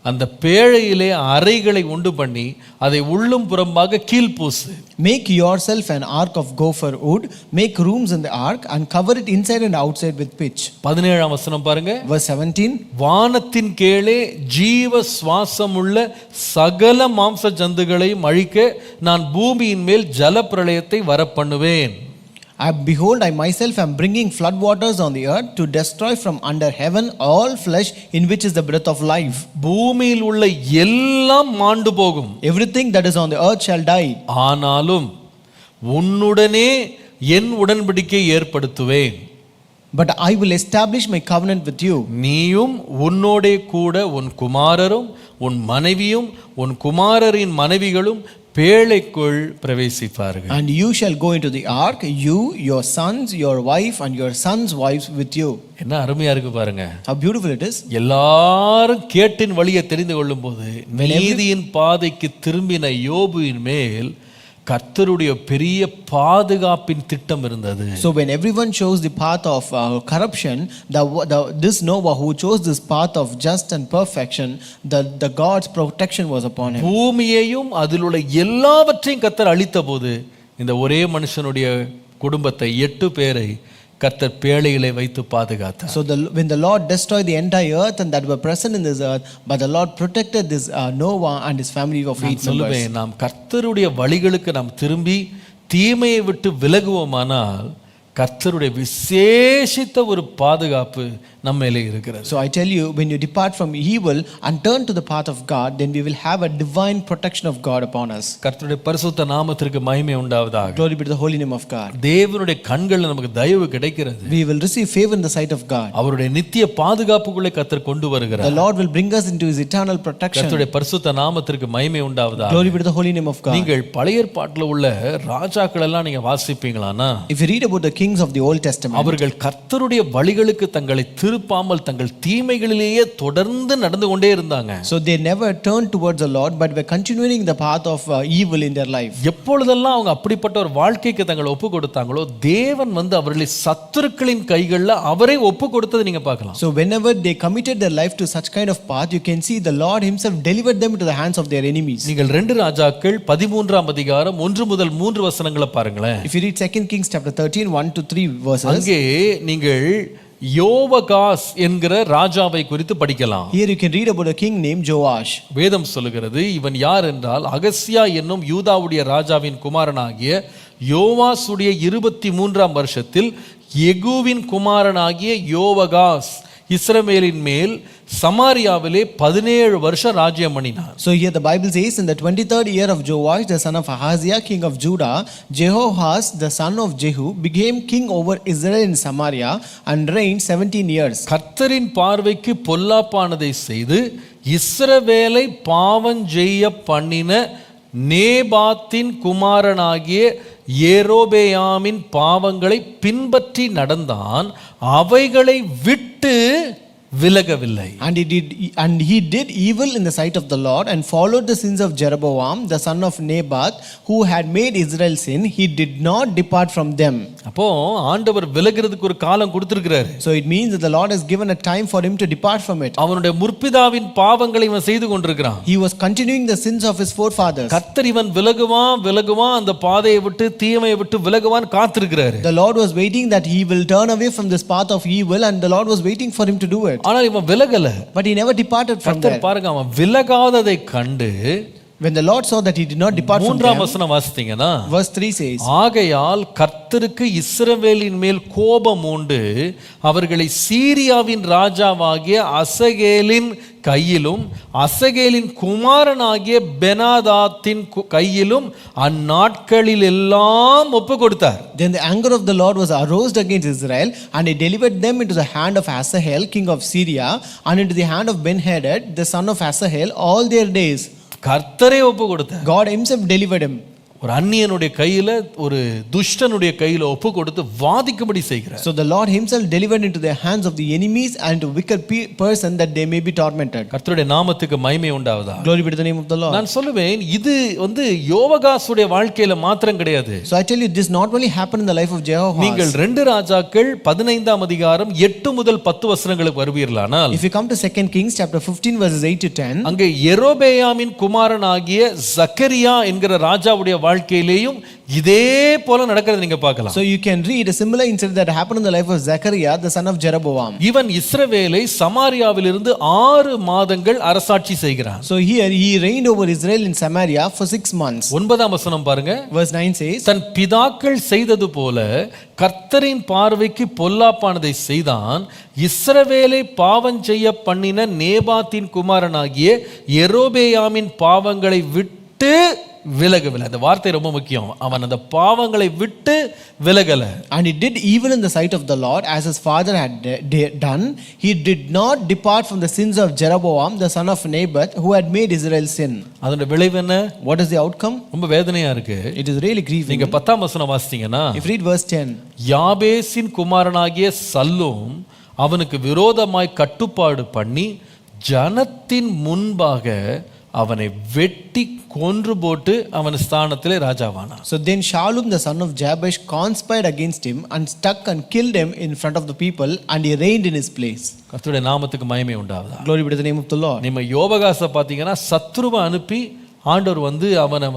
அந்த பேழையிலே அறைகளை உண்டு பண்ணி அதை உள்ளும் புறம்பாக கீழ்பூசு. make yourself an ark of gopher wood, make rooms in the ark, and cover it inside and outside with pitch. 17ஆம் வசனம் பாருங்க. Verse 17, வானத்தின் கீழே ஜீவ சுவாசமுள்ள சகல மாம்ச ஜந்துகளை அழிக்க நான் பூமியின் மேல் ஜல பிரளயத்தை வரப்பண்ணுவேன். behold, I myself am bringing flood waters on the earth to destroy from under heaven all flesh in which is the breath of life. பூமியில் உள்ள எல்லாம் மாண்டு போகும். Everything that is on the earth shall die. ஆனாலும் உன்னுடனே என் உடன்படிக்கை ஏற்படுத்துவேன். But I will establish my covenant with you. நீயும் உன்னோடே கூட உன் குமாரரும் உன் மனைவியும் உன் குமாரரின் மனைவிகளும் பேழைக்குள் பிரவேசிப்பார்கள். And you shall go into the ark, you, your sons, your wife, and your sons' wives with you. என்ன அருமையா இருக்கு பாருங்க. How beautiful it is. எல்லாரும் கேட்டின் வழியை தெரிந்து கொள்ளும் போது, நீதியின் பாதைக்கு திரும்பின யோபுவின் மேல் கர்த்தருடைய பெரிய பாதுகாப்பின் திட்டம் இருந்தது. So when everyone chose the path of corruption, this Noah who chose this path of just and perfection, the God's protection was upon him. பூமியையும் அதில் உள்ள எல்லாவற்றையும் கர்த்தர் அழித்த போது, இந்த ஒரே மனுஷனுடைய குடும்பத்தை 8 பேரை கர்த்தர் பேழையிலே வைத்து பாதுகாத்தார். So when the Lord destroyed the entire earth and that were present in this earth, but the Lord protected this Noah and his family of 8 members. நாம் கர்த்தருடைய வழிகளுக்கு நாம் திரும்பி தீமையை விட்டு விலகுவோமானால் கர்த்தருடைய விசேஷித்த ஒரு பாதுகாப்பு நம்ம மேலே இருக்கிறது. So I tell you, when you depart from evil and turn to the path of God, then we will have a divine protection of God upon us. கர்த்தருடைய பரிசுத்த நாமத்திற்கு மகிமை உண்டாவதாக. Glory be to the holy name of God. தேவனுடைய கண்களில் நமக்கு தயவு கிடைக்கிறது. We will receive favor in the sight of God. அவருடைய நித்திய பாதுகாப்புக்குள்ளே கர்த்தர் கொண்டு வருகிறார். The Lord will bring us into his eternal protection. கர்த்தருடைய பரிசுத்த நாமத்திற்கு மகிமை உண்டாவதாக. Glory be to the holy name of God. நீங்கள் பழைய ஏற்பாட்டில் உள்ள ராஜாக்கள் எல்லாம் நீங்க வாசிப்பீங்களானா, if you read about the kings of the Old Testament, அவர்கள் கர்த்தருடைய வழிகளுக்கு தங்களை திருப்பாமல் தங்கள் தீமைகளிலேயே தொடர்ந்து நடந்து கொண்டே இருந்தாங்க. So they never turned towards the Lord but were continuing the path of evil in their life. எப்பொழுதெல்லாம் அவங்க அப்படிப்பட்ட ஒரு வாழ்க்கைக்கு தங்களை ஒப்பு கொடுத்தாங்களோ, தேவன் வந்து அவர்களை சத்துருக்களின் கைகளில் அவரை ஒப்பு கொடுத்ததை நீங்க பார்க்கலாம். So whenever they committed their life to such kind of path, you can see the Lord himself delivered them into the hands of their enemies. நீங்கள் 2 ராஜாக்கள் 13ஆம் அதிகாரம் 1 முதல் 3 வசனங்களை பாருங்களேன். If you read 2 Kings chapter 13 1 to 3 verses, அங்கே நீங்கள் யோவகாஸ் என்கிற ராஜாவை குறித்து படிக்கலாம். here you can read about a king named Joash. வேதம் சொல்லுகிறது, இவன் யார் என்றால் அகசியா என்னும் யூதாவுடைய ராஜாவின் குமாரனாகிய யோவாசுடைய 23ஆம் வருஷத்தில் யெகூவின் குமாரனாகிய யோவகாஸ் இஸ்ரவேலின் மேல் சமாரியாவிலே 17 வருஷம் ராஜ்யம் பண்ணினார். So here the Bible says, in the 23rd year of Joash the son of Ahaziah king of Judah, Jehoahaz the son of Jehu became king over Israel in Samaria and reigned 17 years. கர்த்தரின் பார்வைக்கு பொல்லாப்பானதை செய்து இஸ்ரவேலை பாவஞ்செய்ய பண்ணின நேபாத்தின் குமாரனாகிய யெரொபெயாமின் பாவங்களை பின்பற்றி நடந்தான். அவைகளை விட்டு விலகவில்லை. And he did evil in the sight of the Lord and followed the sins of Jeroboam the son of Nebat, who had made Israel sin. He did not depart from them. அப்போ ஆண்டவர் விலகிறதுக்கு ஒரு காலம் கொடுத்திருக்கிறாரு. So it means that the Lord has given a time for him to depart from it. அவனுடைய முற்பிதாவின் பாவங்களை இவன் செய்து கொண்டிருக்கிறான். He was continuing the sins of his forefathers. கர்த்தர் இவன் விலகுவான் அந்த பாதையை விட்டு தீமையை விட்டு விலகுவான் காத்திருக்கிறாரு. The Lord was waiting that he will turn away from this path of evil, and the Lord was waiting for him to do it. ஆனால் இவன் விலகல. But he never departed from கர்த்தர் there. பாருங்க, அவன் விலகாததை கண்டு When the Lord saw that he did not depart from மூன்றாம் them, வசனம் வாசித்தீங்கன்னா, verse 3 says, ஆகையால் கர்த்தருக்கு இஸ்ரவேலின் மேல் கோபம் உண்டு, அவர்களை சீரியாவின் ராஜாவாகிய அசகேலின் கையிலும் அசகேலின் குமாரனாகிய பெனாதாத்தின் கையிலும் அந்நாட்களில் எல்லாம் ஒப்பு கொடுத்தார். Then the anger of the Lord was aroused against Israel, and he delivered them into the hand of Asahel, king of Syria, and into the hand of Ben-Hadad, the son of Asahel, all their days. கர்த்தரே ஒப்பு கொடுத்தார். God himself delivered him. ஒரு அந்நியனுடைய கையில, ஒரு துஷ்டனுடைய கையில ஒப்பு கொடுத்து வாதிக்கும்படி செய்கிறார். So the Lord himself delivered into the hands of the enemies and to wicked person that they may be tormented. கர்த்தருடைய நாமத்துக்கு மகிமை உண்டாவதா. Glory be to the name of the Lord. நான் சொல்லுவேன், இது யோவாகாசுடைய வாழ்க்கையில மாத்திரம் கிடையாது. So I tell you, this not only happened in the life of Jehoahaz. நீங்கள் 2 ராஜாக்கள் 15ஆம் அதிகாரம் 8 முதல் 10 வசனங்களுக்கு வருவீர்களானால், If you come to 2 Kings chapter 15 verses 8 to 10, அங்கே யெரொபெயாமின் குமாரனாகிய சக்கரியா என்கிற ராஜாவுடைய வாழ்க்கையிலேயும் இதே போல நடக்கிறது நீங்க பார்க்கலாம். So you can read a similar incident that happened in the life of Zechariah, the son of Jeroboam. இவன் இஸ்ரவேலை சமாரியாவிலிருந்து 6 மாதங்கள் அரசாட்சி செய்கிறான். So here he reigned over Israel in Samaria for 6 months. 9ஆம் வசனம் பாருங்க. Verse 9 says, தன் பிதாக்கள் செய்தது போல கர்த்தரின் பார்வைக்கு பொல்லாப்பானதை செய்தான். இஸ்ரவேலை பாவம் செய்ய பண்ணின நேபாத்தின் குமாரனாகிய யெரொபெயாமின் பாவங்களை விட்டு விலகவில்லை. அந்த வார்த்தை ரொம்ப முக்கியம். அவன் அந்த பாவங்களை விட்டு விலகல. And he did evil in the sight of the Lord as his father had done. He did not depart from the sins of Jeroboam the son of Nebat, who had made Israel sin. அதோட விளைவு என்ன? What is the outcome? ரொம்ப வேதனையா இருக்கு. It is really grieving. நீங்க 10ஆம் வசனம் வாசித்தீங்கன்னா, If you read verse 10, யாபேசின் குமாரனாகிய சல்லூம் அவனுக்கு விரோதமாய் கட்டுப்பாடு பண்ணி ஜனத்தின் முன்பாக அவனை வெட்டி கொன்று போட்டு அவன் ஸ்தானத்திலே ராஜாவானான். So then Shallum the son of Jabesh conspired against him and struck and killed him in front of the people, and he reigned in his place. கர்த்தருடைய நாமத்துக்கு மகிமை உண்டாவதா. Glory be to the name of the Lord. நம்ம யோவாகாசை பார்த்தீங்கன்னா, சத்ருவை அனுப்பி ஆண்டவர் அவனை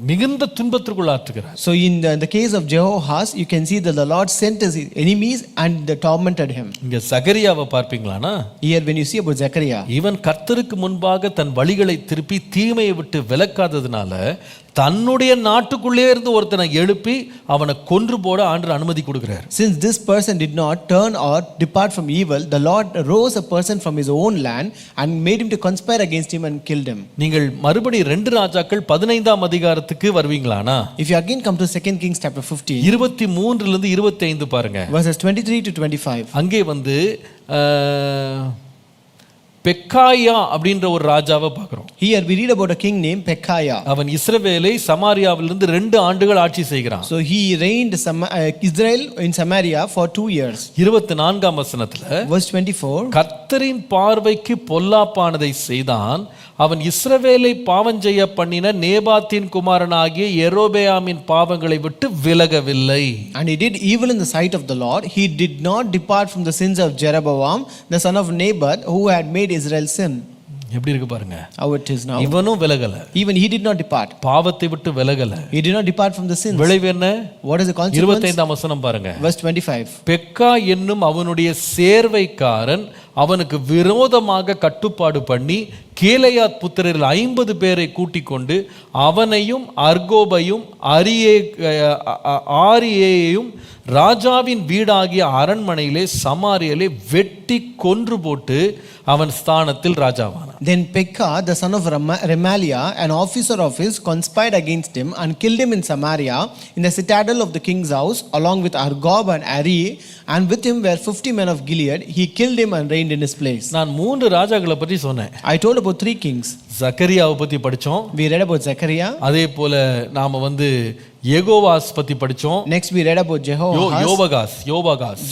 மிகுந்த துன்பத்திற்குள் ஆற்றுகிறார். So in the case of Jehoahaz, you can see that the Lord sent his enemies and they tormented him. இங்க சகரியாவை பார்ப்பீங்களானா, Here when you see about Zechariah, இவன் கர்த்தருக்கு முன்பாக தன் வழிகளை திருப்பி தீமையை விட்டு விலக்காததுனால தன்னுடைய நாட்டுக்குள்ளே இருந்து ஒருத்தனை எழுப்பி அவனை கொன்று போட ஆண்டவர் அனுமதி கொடுக்கிறார். Since this person did not turn or depart from evil, the Lord rose a person from his own land and made him to conspire against him and killed him. நீங்கள் மறுபடி 2 ராஜாக்கள் 15ஆம் அதிகாரத்துக்கு வருவீங்களானா, If you again come to 2 Kings chapter 15, 23 லிருந்து 25 பாருங்க. verses 23 to 25. அங்கே பெக்காயா அப்படின்ற ஒரு ராஜாவை பார்க்கிறோம். Here we read about a king named Pekahiah. அவன் இஸ்ரவேலை சமாரியாவிலிருந்து 2 ஆண்டுகள் ஆட்சி செய்கிறான். So he reigned Israel in Samaria for 2 years. 24ஆம் வசனத்துல, Verse 24, கர்த்தரின் பார்வைக்கு பொல்லாப்பானதை செய்தான். அவன் இஸ்ரவேலை பாவம் செய்ய பண்ணின நேபாத்தின் குமாரனாகிய யெரொபெயாமின் பாவங்களை விட்டு விலகவில்லை. And he did evil in the sight of the Lord. He did not depart from the sins of Jeroboam the son of Nebat, who had made Israel sin. எப்படி இருக்கு பாருங்க. How it is now. இவனும் விலகல. Even he did not depart. பாவத்தை விட்டு விலகல. He did not depart from the sins. விளைவு என்ன? What is the consequence? 25ஆம் வசனம் பாருங்க. Verse 25. பெக்கா என்னும் அவனுடைய சேர்வைக்காரன் அவனுக்கு விரோதமாக கட்டுப்பாடு பண்ணி கீலேயாத் புத்திரரில் 50 பேரை கூட்டிக் கொண்டு அவனையும் அர்கோபையும் ஆரியேயையும் ராஜாவின் வீடாகிய அரண்மனையிலே சமாரியிலே வெட்டி கொன்று போட்டு அவன் ஸ்தானத்தில் ராஜாவானான். Then Pekah the son of Remaliah, an officer of his, conspired against him and killed him in Samaria in the citadel of the king's house, along with Argob and Ari, and with him were 50 men of Gilead. He killed him and reigned in his place. நான் 3 ராஜாக்களை பற்றி சொன்னேன். I told about 3 kings. சக்கரியாவை பற்றி படிச்சோம். We read about Zechariah. அதே போல நாம யெகோவாஸ் பத்தி படிச்சோம். Next we read about யோவாகாஸ்.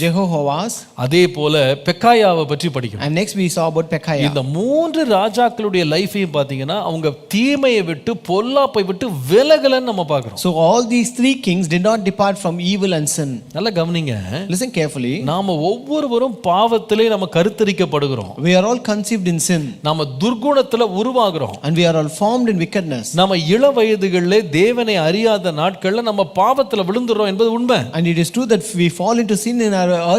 Jehoahaz. அதே போல பெக்காயாவை பற்றி படிக்கிறோம். And next we saw about Pekahiah. இந்த மூன்று ராஜாக்களுடைய லைஃபையும் பாத்தீங்கன்னா அவங்க தீமையை விட்டு பொல்லாப்பை விட்டு விலகலன்னு நம்ம பார்க்கிறோம். So all these three kings did not depart from evil and sin. நல்லா கவனிங்க. Listen carefully. நாம ஒவ்வொருவரும் பாவத்திலே நம்ம கருத்தரிக்கப்படுகிறோம். We are all conceived in sin. நாம துர்குணத்துல உருவாகிறோம். And we are all formed in wickedness. நம்ம இள வயதுகளிலே தேவனை அறியாத நாட்கள்ல நம்ம பாவத்துல விழுந்துறோம் என்பது உண்மை. And it is true that we fall into sin in our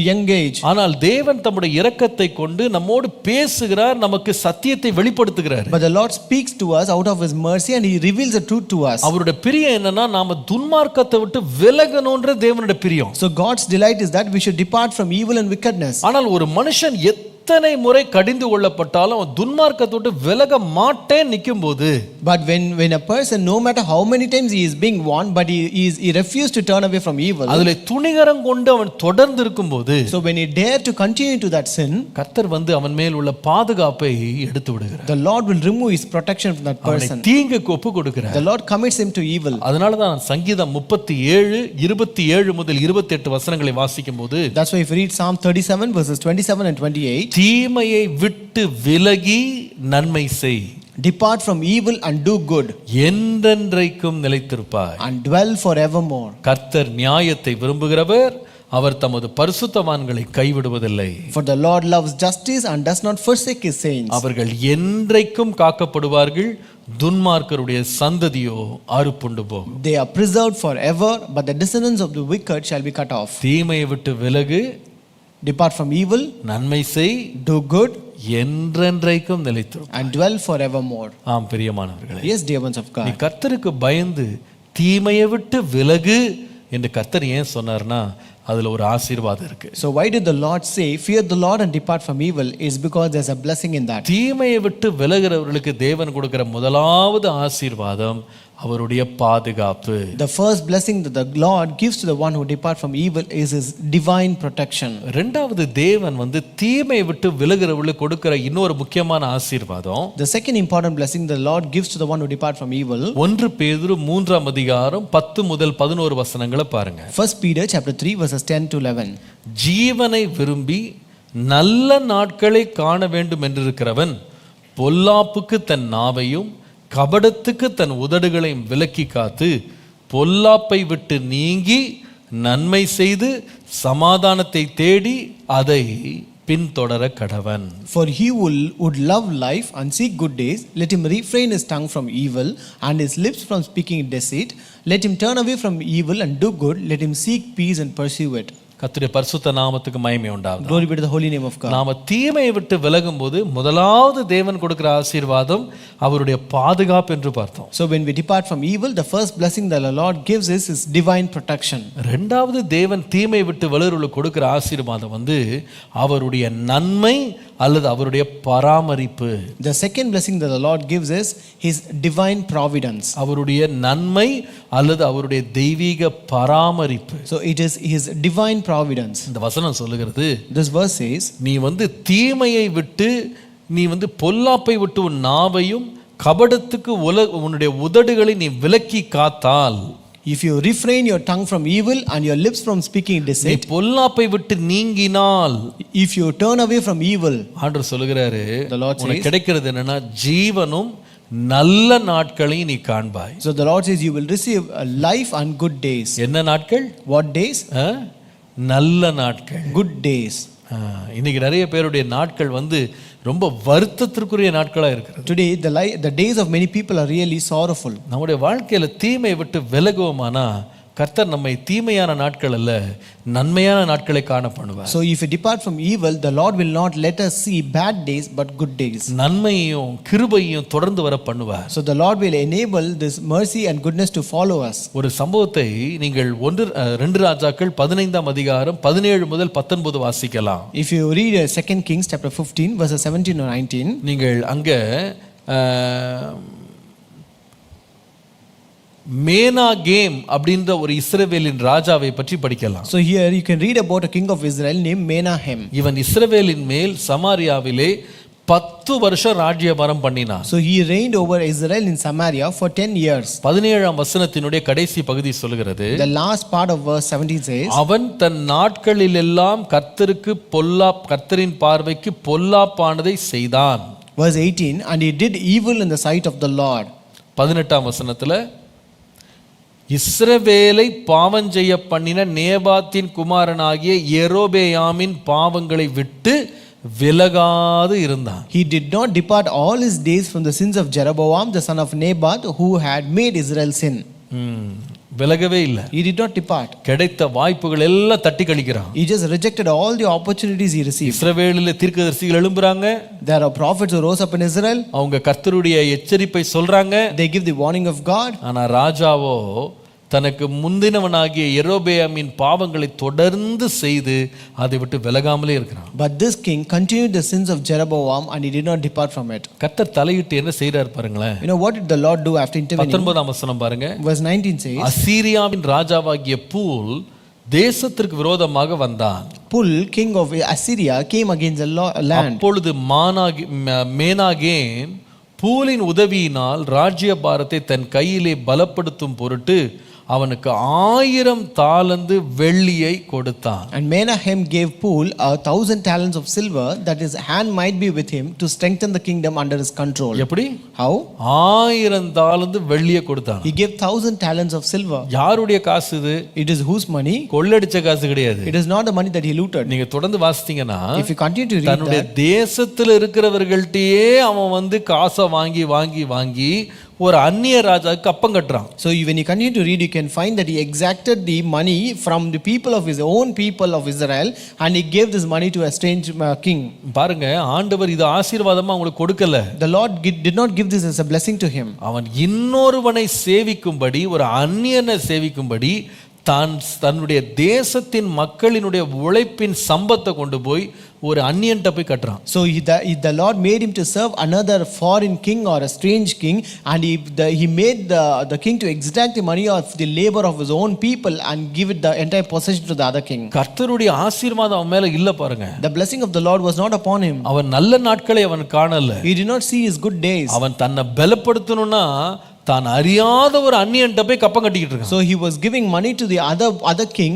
young age. ஆனால் தேவன் தம்முடைய இரக்கத்தை கொண்டு நம்மோடு பேசுகிறார், நமக்கு சத்தியத்தை வெளிப்படுத்துகிறார். But the Lord speaks to us out of his mercy and he reveals the truth to us. அவருடைய பிரியம் என்னன்னா நாம துன்மார்க்கத்தை விட்டு விலகணும்ன்ற தேவனுடைய பிரியம். So God's delight is that we should depart from evil and wickedness. ஆனால் ஒரு மனுஷன் எத்தனை முறை கடிந்து கொள்ளப்பட்டாலும் துன்மார்க்கத்தை விட்டு விலக மாட்டேன் நிக்கும்போது, but when a person, no matter how many times he is being warned, but he refused to turn away from evil, அதிலே துணிகரம் கொண்டு அவன் தொடர்ந்து இருக்கும்போது, so when he dare to continue to that sin, கர்த்தர் வந்து அவன் மேல் உள்ள பாதுகாப்பை எடுத்து விடுகிறார். the Lord will remove his protection from that person. தீங்குக்கு ஒப்பு கொடுக்கிறார். The Lord commits him to evil. அதனால தான் சங்கீதம் 37 27 முதல் 28 வசனங்களை வாசிக்கும்போது, that's why if you read Psalm 37 verses 27 and 28, தீமையை விட்டு விலகி நன்மை செய், depart from evil and do good, என்றென்றைக்கும் நிலைத்திருப்பாய், and dwell forevermore. கர்த்தர் நியாயத்தை விரும்புகிறவர், அவர் தமது பரிசுத்தவான்களை கைவிடுவதில்லை. For the Lord loves justice and does not forsake his saints. அவர்கள் என்றைக்கும் காக்கப்படுவார்கள், துன்மார்க்கருடைய சந்ததியோ அறுப்புண்டு போகும். They are preserved forever, but the descendants of the wicked shall be cut off. தீமையை விட்டு விலகு, depart from evil, நன்மை செய், do good, என்றென்றைக்கும் நிலைத்திருப்பாய், and dwell forevermore. ஆம் பிரியமானவர்களே, Yes, dear ones of நீ God. கர்த்தருக்கு பயந்து தீமையை விட்டு விலகு என்று கர்த்தர் ஏன் சொன்னார்னா அதுல ஒரு ஆசீர்வாதம் இருக்கு. So why did the Lord say fear the Lord and depart from evil? Is because there's a blessing in that. தீமையை விட்டு விலகிறவர்களுக்கு தேவன் கொடுக்கிற முதலாவது ஆசீர்வாதம் அவருடைய பாதுகாப்பு. The first blessing that the Lord gives to the one who depart from evil is his divine protection. இரண்டாவது தேவன் வந்து தீமையை விட்டு விலகிறவர்களுக்கு கொடுக்கிற இன்னொரு முக்கியமான ஆசீர்வாதம், The second important blessing the Lord gives to the one who depart from evil. 1 பேதுரு 3ஆம் அதிகாரம் 10 முதல் 11 வசனங்களை பாருங்க. 1 Peter chapter 3 verses 10 to 11. ஜீவனை விரும்பி நல்ல நாட்களை காண வேண்டும் என்றிருக்கிறவன் பொல்லாப்புக்கு தன் நாவையும் கபடத்துக்கு தன் உதடுகளையும் விலக்கி காத்து பொல்லாப்பை விட்டு நீங்கி நன்மை செய்து சமாதானத்தை தேடி அதை பின்தொடர கடவன். For he would love life and seek good days, let him refrain his tongue from evil and his lips from speaking deceit. Let him turn away from evil and do good. Let him seek peace and pursue it. கர்த்தருடைய பரிசுத்த நாமத்துக்கு மகிமை உண்டாவதாக. Glory be to the holy name of God. நாம தீமையை விட்டு விலகும் போது முதலாவது தேவன் கொடுக்கிற ஆசீர்வாதம் அவருடைய பாதுகாப்பு என்று பார்த்தோம். So when we depart from evil, the first blessing that the Lord gives is his divine protection. இரண்டாவது தேவன் தீமையை விட்டு விலகுறவர்களுக்கு கொடுக்கிற ஆசீர்வாதம் வந்து அவருடைய நன்மை அல்லது அவருடைய பராமரிப்பு. The second blessing that the Lord gives is his divine providence. அவருடைய நன்மை அல்லது அவருடைய தெய்வீக பராமரிப்பு. So it is his divine providence. இந்த வசனம் சொல்லுகிறது, This verse says, நீ வந்து தீமையை விட்டு, நீ வந்து பொல்லாப்பை விட்டு உன் நாவையும் கபடத்துக்கு உன்னுடைய உதடுகளை நீ விலக்கி காத்தால், if you refrain your tongue from evil and your lips from speaking நீ deceit, பொல்லாப்பை விட்டு நீங்கினால், if you turn away from evil, ஆண்டவர் சொல்லுகிறாரு, the Lord உனக்கு says, கிடைக்கிறது என்னன்னா ஜீவனும் நல்ல நாட்களையும் நீ காண்பாய். so the Lord says you will receive a life and good days. என்ன நாட்கள்? What days? நல்ல நாட்கள், Good days. இன்னைக்கு நிறைய பேருடைய நாட்கள் வந்து ரொம்ப வருத்தத்திற்குரிய நாட்களா இருக்கிறது. Today the days of many people are really sorrowful. நம்முடைய வாழ்க்கையில தீமையை விட்டு விலகுவோமானா கர்த்தர் நம்மை தீமையான நாட்கள் அல்ல நன்மையான நாட்களை காண பண்ணுவார். So if we depart from evil, the Lord will not let us see bad days but good days. நன்மையையும் கிருபையையும் தொடர்ந்து வர பண்ணுவார். So the Lord will enable this mercy and goodness to follow us. ஒரு சம்பவத்தை நீங்கள் 2 ராஜாக்கள் 15ஆம் அதிகாரம் 17 முதல் 19 வாசிக்கலாம். If you read 2 Kings chapter 15 verses 17 to 19, நீங்கள் அங்க மேனாகேம் அப்படின்ற ஒரு இஸ்ரவேலின் ராஜாவை பற்றி படிக்கலாம். So here you can read about a king of Israel named Menahem. இவன் இஸ்ரவேலின் மேல் சமாரியாவிலே 10 வருஷம் ராஜ்யபாரம் பண்ணினான். So he reigned over Israel in Samaria for 10 years. 17ஆம் வசனத்தினுடைய கடைசி பகுதி சொல்கிறது, The last part of verse 17 says, அவன் தன் நாட்களிலெல்லாம் கர்த்தரின் பார்வைக்கு பொல்லாப்பானதை செய்தான். Verse 18, and he did evil in the sight of the Lord. 18ஆம் வசனத்துல, இஸ்ரவேலை பாவம் செய்ய பண்ணின நேபாத்தின் குமாரனாகிய யெரொபெயாமின் பாவங்களை விட்டு விலகாது இருந்தான். He did not depart all his days from the sins of Jeroboam the son of Nebat, who had made Israel sin. விலகவே இல்லை. He did not depart. கிடைத்த வாய்ப்புகள் எல்லாம் தட்டி கழிக்கிறான். He just rejected all the opportunities he received. இஸ்ரவேலில் தீர்க்கதரிசிகள் எழும்புறாங்க. There are prophets who rose up in Israel. அவங்க கர்த்தருடைய எச்சரிப்பை சொல்றாங்க. They give the warning of God. ஆனா ராஜாவோ தனக்கு முந்தினவனாகிய யெரொபெயாமின் பாவங்களை தொடர்ந்து செய்து அதை விட்டு விலகாமலே இருக்கிறான். But this king continued the sins of Jeroboam and he did not depart from it. கர்த்தர் தலையிட்டு என்ன செய்றார் பாருங்களேன். You know what did the Lord do after intervening? 19ஆம் வசனம் பாருங்க. Verse 19 says, அசீரியாவின் ராஜாவாகிய பூல் தேசத்திற்கு விரோதமாக வந்தான். Pul, king of Assyria, came against the land. அப்பொழுது மேனாகேன் பூலின் உதவியினால் ராஜ்யபாரத்தை தன் கையிலே பலப்படுத்தும் பொருட்டு அவனுக்கு 1000 தாலந்து வெள்ளியை கொடுத்தான். And Menahem gave Pul 1,000 talents of silver, that his hand might be with him to strengthen the kingdom under his control. எப்படி? How? 1000 தாலந்து வெள்ளியை கொடுத்தான். He gave 1,000 talents of silver. யாருடைய காசு இது? It is whose money? கொள்ளடிச்ச காசு கிடையாது. It is not the money that he looted. நீங்க தொடர்ந்து வாசித்தீங்கன்னா, if you continue to read தன்னுடைய தேசத்துல இருக்கிறவர்கள்ட்டயே அவன் காசை வாங்கி வாங்கி வாங்கி ஒரு அந்நிய ராஜாவுக்கு அப்பம் கட்டுறான். So when you continue to read, you can find that he exacted the money from the people of his own people of Israel and he gave this money to a strange king. பாருங்க, ஆண்டவர் இது ஆசீர்வாதமா அவங்களுக்கு கொடுக்கல. The Lord did not give this as a blessing to him. அவன் இன்னொருவனை சேவிக்கும்படி, ஒரு அந்நியனை சேவிக்கும்படி தன்னுடைய தேசத்தின் மக்களினுடைய உழைப்பின் சம்பத்தை கொண்டு போய் ஒரு அந்நியன்ட்ட போய் கட்டுறான். So the Lord made him to serve another foreign king or a strange king, and he made the king to exact the money of the labor of his own people and give it the entire possession to the other king. கர்த்தருடைய ஆசீர்வாதம் அவன் மேல இல்ல பாருங்க. The blessing of the Lord was not upon him. அவன் நல்ல நாட்களை அவன் காணல. He did not see his good days. அவன் தன்னை பலப்படுத்தணும்னா தான் அறியாத ஒரு அந்நியன்ட்ட போய் கப்பம் கட்டிக்கிட்டு இருக்கான். So he was giving money to the other king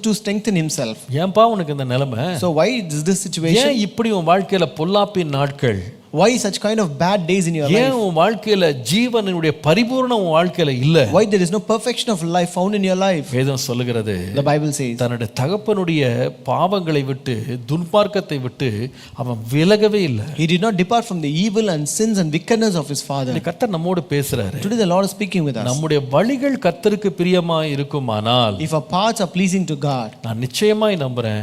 to strengthen himself. ஏன்பா உனக்கு இந்த நிலைமை? So why is this situation? ஏன் இப்படி உன் வாழ்க்கையில பொல்லாப்பின் நாட்கள்? Why such kind of bad days in your life? ஏன் உன் வாழ்க்கையில ஜீவனுடைய பரிபூரணம் உன் வாழ்க்கையில இல்ல? Why there is no perfection of life found in your life? வேதம் சொல்லுகிறது, the Bible says, தன்னுடைய தகப்பனுடைய பாவங்களை விட்டு, துன்மார்க்கத்தை விட்டு அவன் விலகவே இல்லை. He did not depart from the evil and sins and wickedness of his father. கர்த்தர் நம்மோடு பேசுறாரு. Today the Lord is speaking with us. நம்முடைய வழிகள் கர்த்தருக்கு பிரியமாய் இருக்குமானால், if our paths are pleasing to God, நான் நிச்சயமாய் நம்புறேன்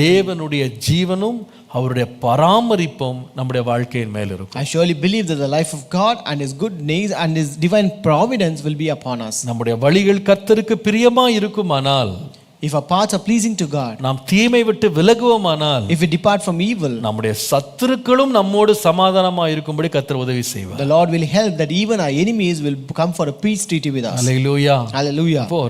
தேவனுடைய ஜீவனும் அவருடைய பராமரிப்பும் நம்முடைய வாழ்க்கையின் மேல் இருக்கும். I surely believe that the life of God and his good days and his divine providence will be upon us. நம்முடைய வழிகள் கர்த்தருக்கு பிரியமாய் இருக்குமானால், if our paths are pleasing to God, நாம் தீமை விட்டு விலகுவோமானால், if we depart from evil, நம்முடைய சத்துருக்களும் நம்மோடு சமாதானமாய் இருக்கும்படி கர்த்தர் உதவி செய்வார். the Lord will help that even our enemies will come for a peace treaty with us. Hallelujah. Hallelujah. இப்போ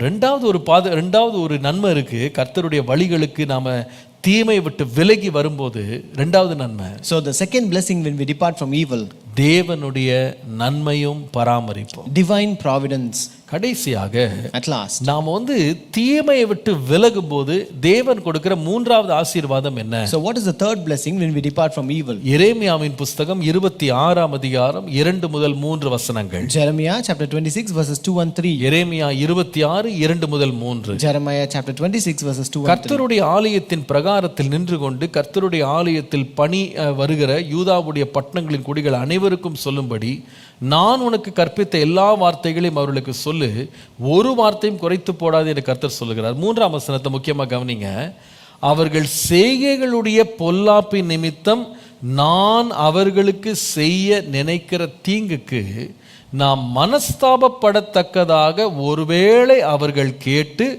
இரண்டாவது ஒரு நன்மை இருக்கு. கர்த்தருடைய வழிகளுக்கு நாம தீமை விட்டு விலகி வரும்போது இரண்டாவது நன்மை. So the second blessing when we depart from evil, தேவனுடைய நன்மையும் பராமரிப்பும், divine providence. கடைசியாக at last, நாம தீமையை விட்டு விலகும் போது தேவன் கொடுக்கிற மூன்றாவது ஆசீர்வாதம் என்ன? So what is the third blessing when we depart from evil? எரேமியாவின் புத்தகம் 26ஆம் அதிகாரம் 2 முதல் 3 வசனங்கள். Jeremiah chapter 26 verses 2 and 3. எரேமியா 26 2 முதல் 3. Jeremiah chapter 26 verses 2 and 3. கர்த்தருடைய ஆலயத்தின் பிரகாரத்தில் நின்று கொண்டு கர்த்தருடைய ஆலயத்தில் பணி வருகிற யூதாவுடைய பட்டணங்களின் குடிகள் அனைவருக்கும் சொல்லும்படி நான் உனக்கு கற்பித்த எல்லா வார்த்தைகளையும் அவர்களுக்கு சொல்லு, ஒரு வார்த்தையும் குறைத்து போடாது என்று கர்த்தர் சொல்லுகிறார். 3ஆம் வசனத்தை முக்கியமாக கவனிங்க. அவர்கள் செய்கைகளுடைய பொல்லாப்பின் நிமித்தம் நான் அவர்களுக்கு செய்ய நினைக்கிற தீங்குக்கு நாம் மனஸ்தாபப்படத்தக்கதாக ஒருவேளை அவர்கள் கேட்டு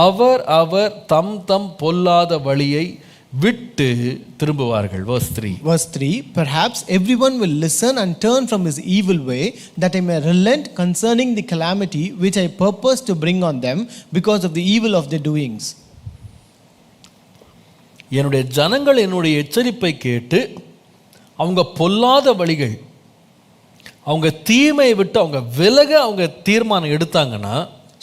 அவர் தம் பொல்லாத வழியை விட்டு திரும்புவார்கள். verse 3. Verse 3, perhaps everyone will listen and turn from his evil way, that I may relent concerning the calamity which I purpose to bring on them because of the evil of their doings. என்னுடைய ஜனங்கள் என்னுடைய எச்சரிப்பை கேட்டு அவங்க பொல்லாத வழிகள், அவங்க தீமையை விட்டு அவங்க விலக அவங்க தீர்மானம் எடுத்தாங்கன்னா,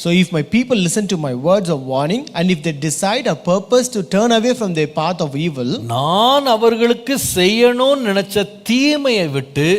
So if my people listen to my words of warning, and if they decide a purpose to turn away from their path of evil, நான் அவர்களுக்கு செய்யணும்னு நினைச்ச தீமையை விட்டு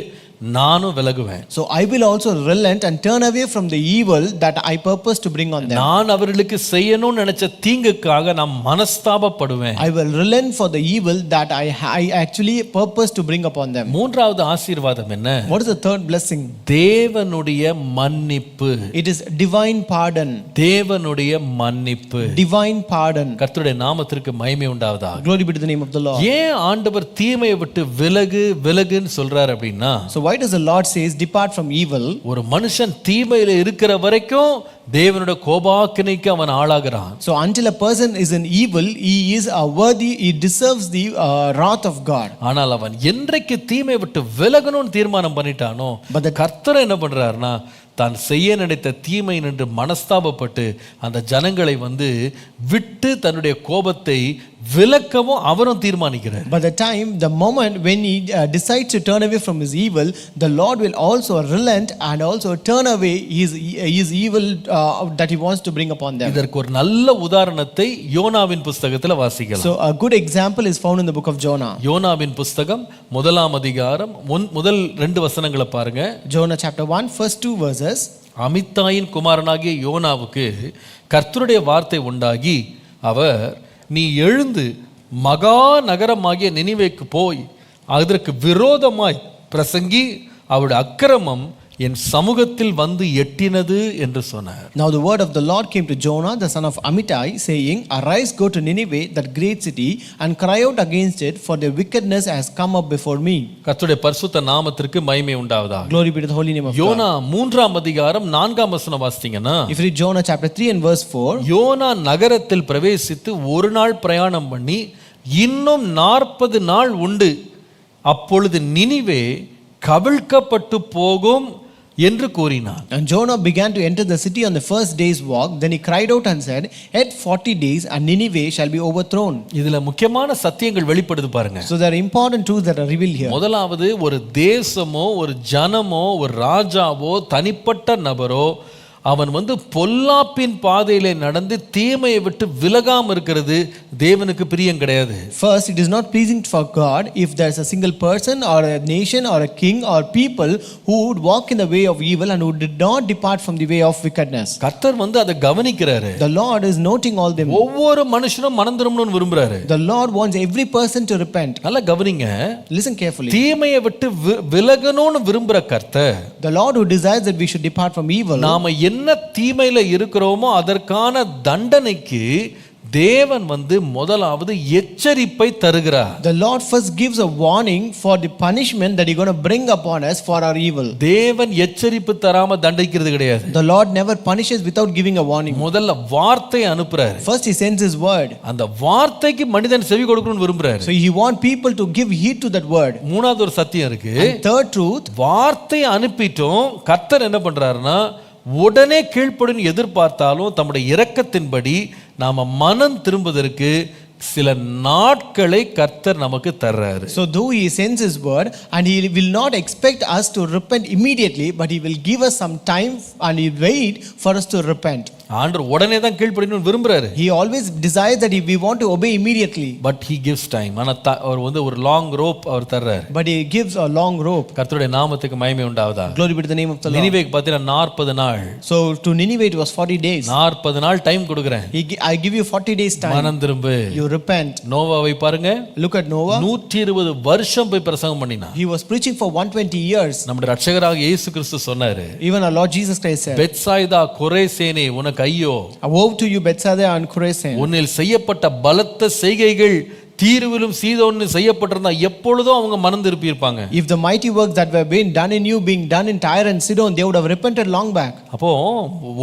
நானும் விலகுவேன். so I will also relent and turn away from the evil that I purpose to bring on them. நான் அவர்களுக்கு செய்யணும்னு நினைச்ச தீங்குக்காக நான் மனஸ்தாபப்படுவேன். I will relent for the evil that I actually purpose to bring upon them. மூன்றாவது ஆசீர்வாதம் என்ன? What is the third blessing? தேவனுடைய மன்னிப்பு. It is divine pardon. தேவனுடைய மன்னிப்பு. Divine pardon. கர்த்தருடைய நாமத்திற்கு மகிமை உண்டாவதாக. Glory be to the name of the Lord. ஏன் ஆண்டவர் தீமையை விட்டு விலகுன்னு சொல்றார் அப்படின்னா, So why does the Lord says depart from evil? ஒரு மனுஷன் தீமையில இருக்கிற வரைக்கும் தேவனுடைய கோபாக்கினைக்கு அவன் ஆளாகிறான். So until a person is in evil, he is worthy, he deserves the wrath of God. ஆனால் அவன் என்றைக்கு தீமையை விட்டு விலகணும்னு தீர்மானம் பண்ணிட்டானோ, கர்த்தர் என்ன பண்றாருன்னா, தான் செய்ய நினைத்த தீமை நின்று மனஸ்தாபப்பட்டு அந்த ஜனங்களை விட்டு தன்னுடைய கோபத்தை விலக்கவும் அவரும் தீர்மானிக்கிறார். By the moment when he decides to turn away from his evil, the Lord will also relent and also turn away his evil that he wants to bring upon them. இதற்கு ஒரு நல்ல உதாரணத்தை யோனாவின் புத்தகத்தில் வாசிக்கலாம். So a good example is found in the book of Jonah. யோனாவின் புத்தகம் 1ஆம் அதிகாரம் முதல் 2 வசனங்களை பாருங்க. Jonah chapter 1 first 2 verses. அமித்தாயின் குமாரனாகிய யோனாவுக்கு கர்த்தருடைய வார்த்தை உண்டாகி, அவர், நீ எழுந்து மகா நகரமாகிய நினிவேக்கு போய் அதற்கு விரோதமாய் பிரசங்கி, அவருடைய அக்கிரமம் என் சமூகத்தில் எட்டினது என்று சொன்னார். Now the word of the Lord came to Jonah the son of Amittai, saying, Arise, go to Nineveh, that great city, and cry out against it, for their wickedness has come up before me. கர்த்தருடைய பரிசுத்த நாமத்திற்கு மகிமை உண்டாவதாக. Glory be to the holy name of யோனா 3ஆம் அதிகாரம் 4ஆம் வசனம் வாசித்தீங்கன்னா, if you read Jonah chapter 3 and verse 4, யோனா நகரத்தில் பிரவேசித்து ஒரு நாள் பிரயாணம் பண்ணி இன்னும் 40 நாள் உண்டு, அப்பொழுது நினிவே கவிழ்க்கப்பட்டு போகும் என்று கூறினார். And Jonah began to enter the city on the first day's walk. Then he cried out and said, Yet 40 days and Nineveh shall be overthrown. இதுல முக்கியமான சத்தியங்கள் வெளிப்படுது பாருங்க. So there are important truths that are revealed here. முதலாவது, ஒரு தேசமோ ஒரு ஜனமோ ஒரு ராஜாவோ தனிப்பட்ட நபரோ அவன் பொல்லாப்பின் பாதையிலே நடந்து தீமையை விட்டு விலகாம இருக்கிறது தேவனுக்கு பிரியம் கிடையாது. First, it is not pleasing for God if there is a single person or a nation or a king or people who would walk in the way of evil and who did not depart from the way of wickedness. கர்த்தர் அதை கவனிக்கிறாரு. The Lord is noting all them. ஒவ்வொரு மனுஷனும் மனம் திரும்பணும்னு விரும்புறாரு. The Lord wants every person to repent. நல்லா கவனிங்க. Listen carefully. தீமையை விட்டு விலகணும்னு விரும்புற கர்த்தர், the Lord who desires that we should depart from evil, நாம என்ன தீமையில இருக்கிறோமோ அதற்கான தண்டனைக்கு தேவன் முதலாவது எச்சரிப்பை தருகிறார். The Lord first gives a warning for the punishment that He's going to bring upon us for our evil. தேவன் எச்சரிப்பு தராம தண்டிக்கிறது கிடையாது. The Lord never punishes without giving a warning. முதல்ல வார்த்தை அனுப்புறார். First He sends His word. அந்த வார்த்தைக்கு மனிதன் செவி கொடுக்கணும்னு விரும்புறார். So He wants people to give heed to that word. மூணாவது ஒரு சத்தியம் இருக்கு. Third truth, வார்த்தை அனுப்பிட்டோம், கர்த்தர் என்ன பண்றாருன்னா, உடனே கீழ்ப்படின்னு எதிர்பார்த்தாலும் தம்முடைய இரக்கத்தின்படி நாம மனம் திரும்புவதற்கு சில நாட்களை கர்த்தர் நமக்கு தர்றாரு. So though He sends His word and He will not expect us to repent immediately, but He will give us some time and He wait for us to repent. ஆண்டவர் உடனே தான் கீழ்ப்படியணும்னு விரும்புறாரு. He always desires that we want to obey immediately. But He gives time. ஆனா அவர் ஒரு long rope அவர் தர்றாரு. But He gives a long rope. கர்த்தருடைய நாமத்துக்கு மகிமை உண்டாவதா. Glory be to the name of the Lord. நினிவேக்கு பார்த்தீங்கன்னா 40 நாள். So to Nineveh it was 40 days. 40 நாள் டைம் கொடுக்கிறேன். I give you 40 days time. மனம் திரும்பு. You repent. நோவாவை பாருங்க. Look at Noah. 120 வருஷம் போய் பிரசங்கம் பண்ணினான். He was preaching for 120 years. நம்முடைய இரட்சகராக இயேசு கிறிஸ்து சொன்னாரு. Even our Lord Jesus Christ said, Bethsaida கொரேசேனே உனக்கு ஐயோ. Woe to you Bethsaida and Chorazin. உன்னில் செய்யப்பட்ட பலத்த செய்கைகள் தீருவிலும் சீதோனிலும் செய்யப்பட்டிருந்தா எப்பொழுதும் அவங்க மனம் திருப்பி இருப்பாங்க. If the mighty works that were being done in you being done in Tyre and Sidon, they would have repented long back. அப்போ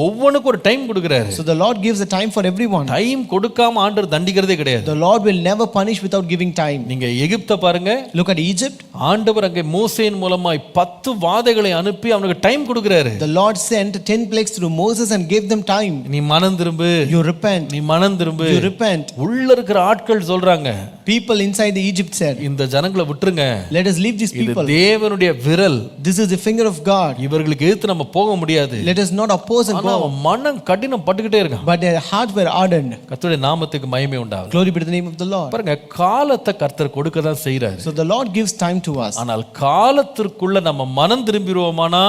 ஒவ்வொன்றுக்கும் ஒரு டைம் கொடுக்கிறாரு. So the Lord gives a time for everyone. Time கொடுக்காம ஆண்டவர் தண்டிக்கிறதே கிடையாது. The Lord will never punish without giving time. நீங்க எகிப்தை பாருங்க. Look at Egypt. ஆண்டவர் அங்கே மோசேயின் மூலமாய் 10 வாதைகளை அனுப்பி அவனுக்கு டைம் கொடுக்கிறாரு. The Lord sent 10 plagues through Moses and gave them time. நீ மனம் திரும்பு. You repent. நீ மனம் திரும்பு. You repent. உள்ள இருக்கிற ஆட்கள் சொல்றாங்க. People inside the Egypt said, இந்த ஜனங்களை விட்டுருங்க, let us leave these இது people. தேவனுடைய விரல், This is the finger of God. இவர்களுக்கு எதிர்த்து நம்ம போக முடியாது. Let us not oppose and ஆனா go. அவன் மனம் கடினம் பட்டுக்கிட்டே இருக்கான். But their hearts were ardent. கர்த்தருடைய நாமத்துக்கு மகிமை உண்டாகும். Glory be to the name of the Lord. பாருங்க, காலத்தை கர்த்தர் கொடுக்க தான் செய்றாரு. So the Lord gives time to us. ஆனால் காலத்திற்குள்ள நம்ம மனம் திரும்பிடுவோமானா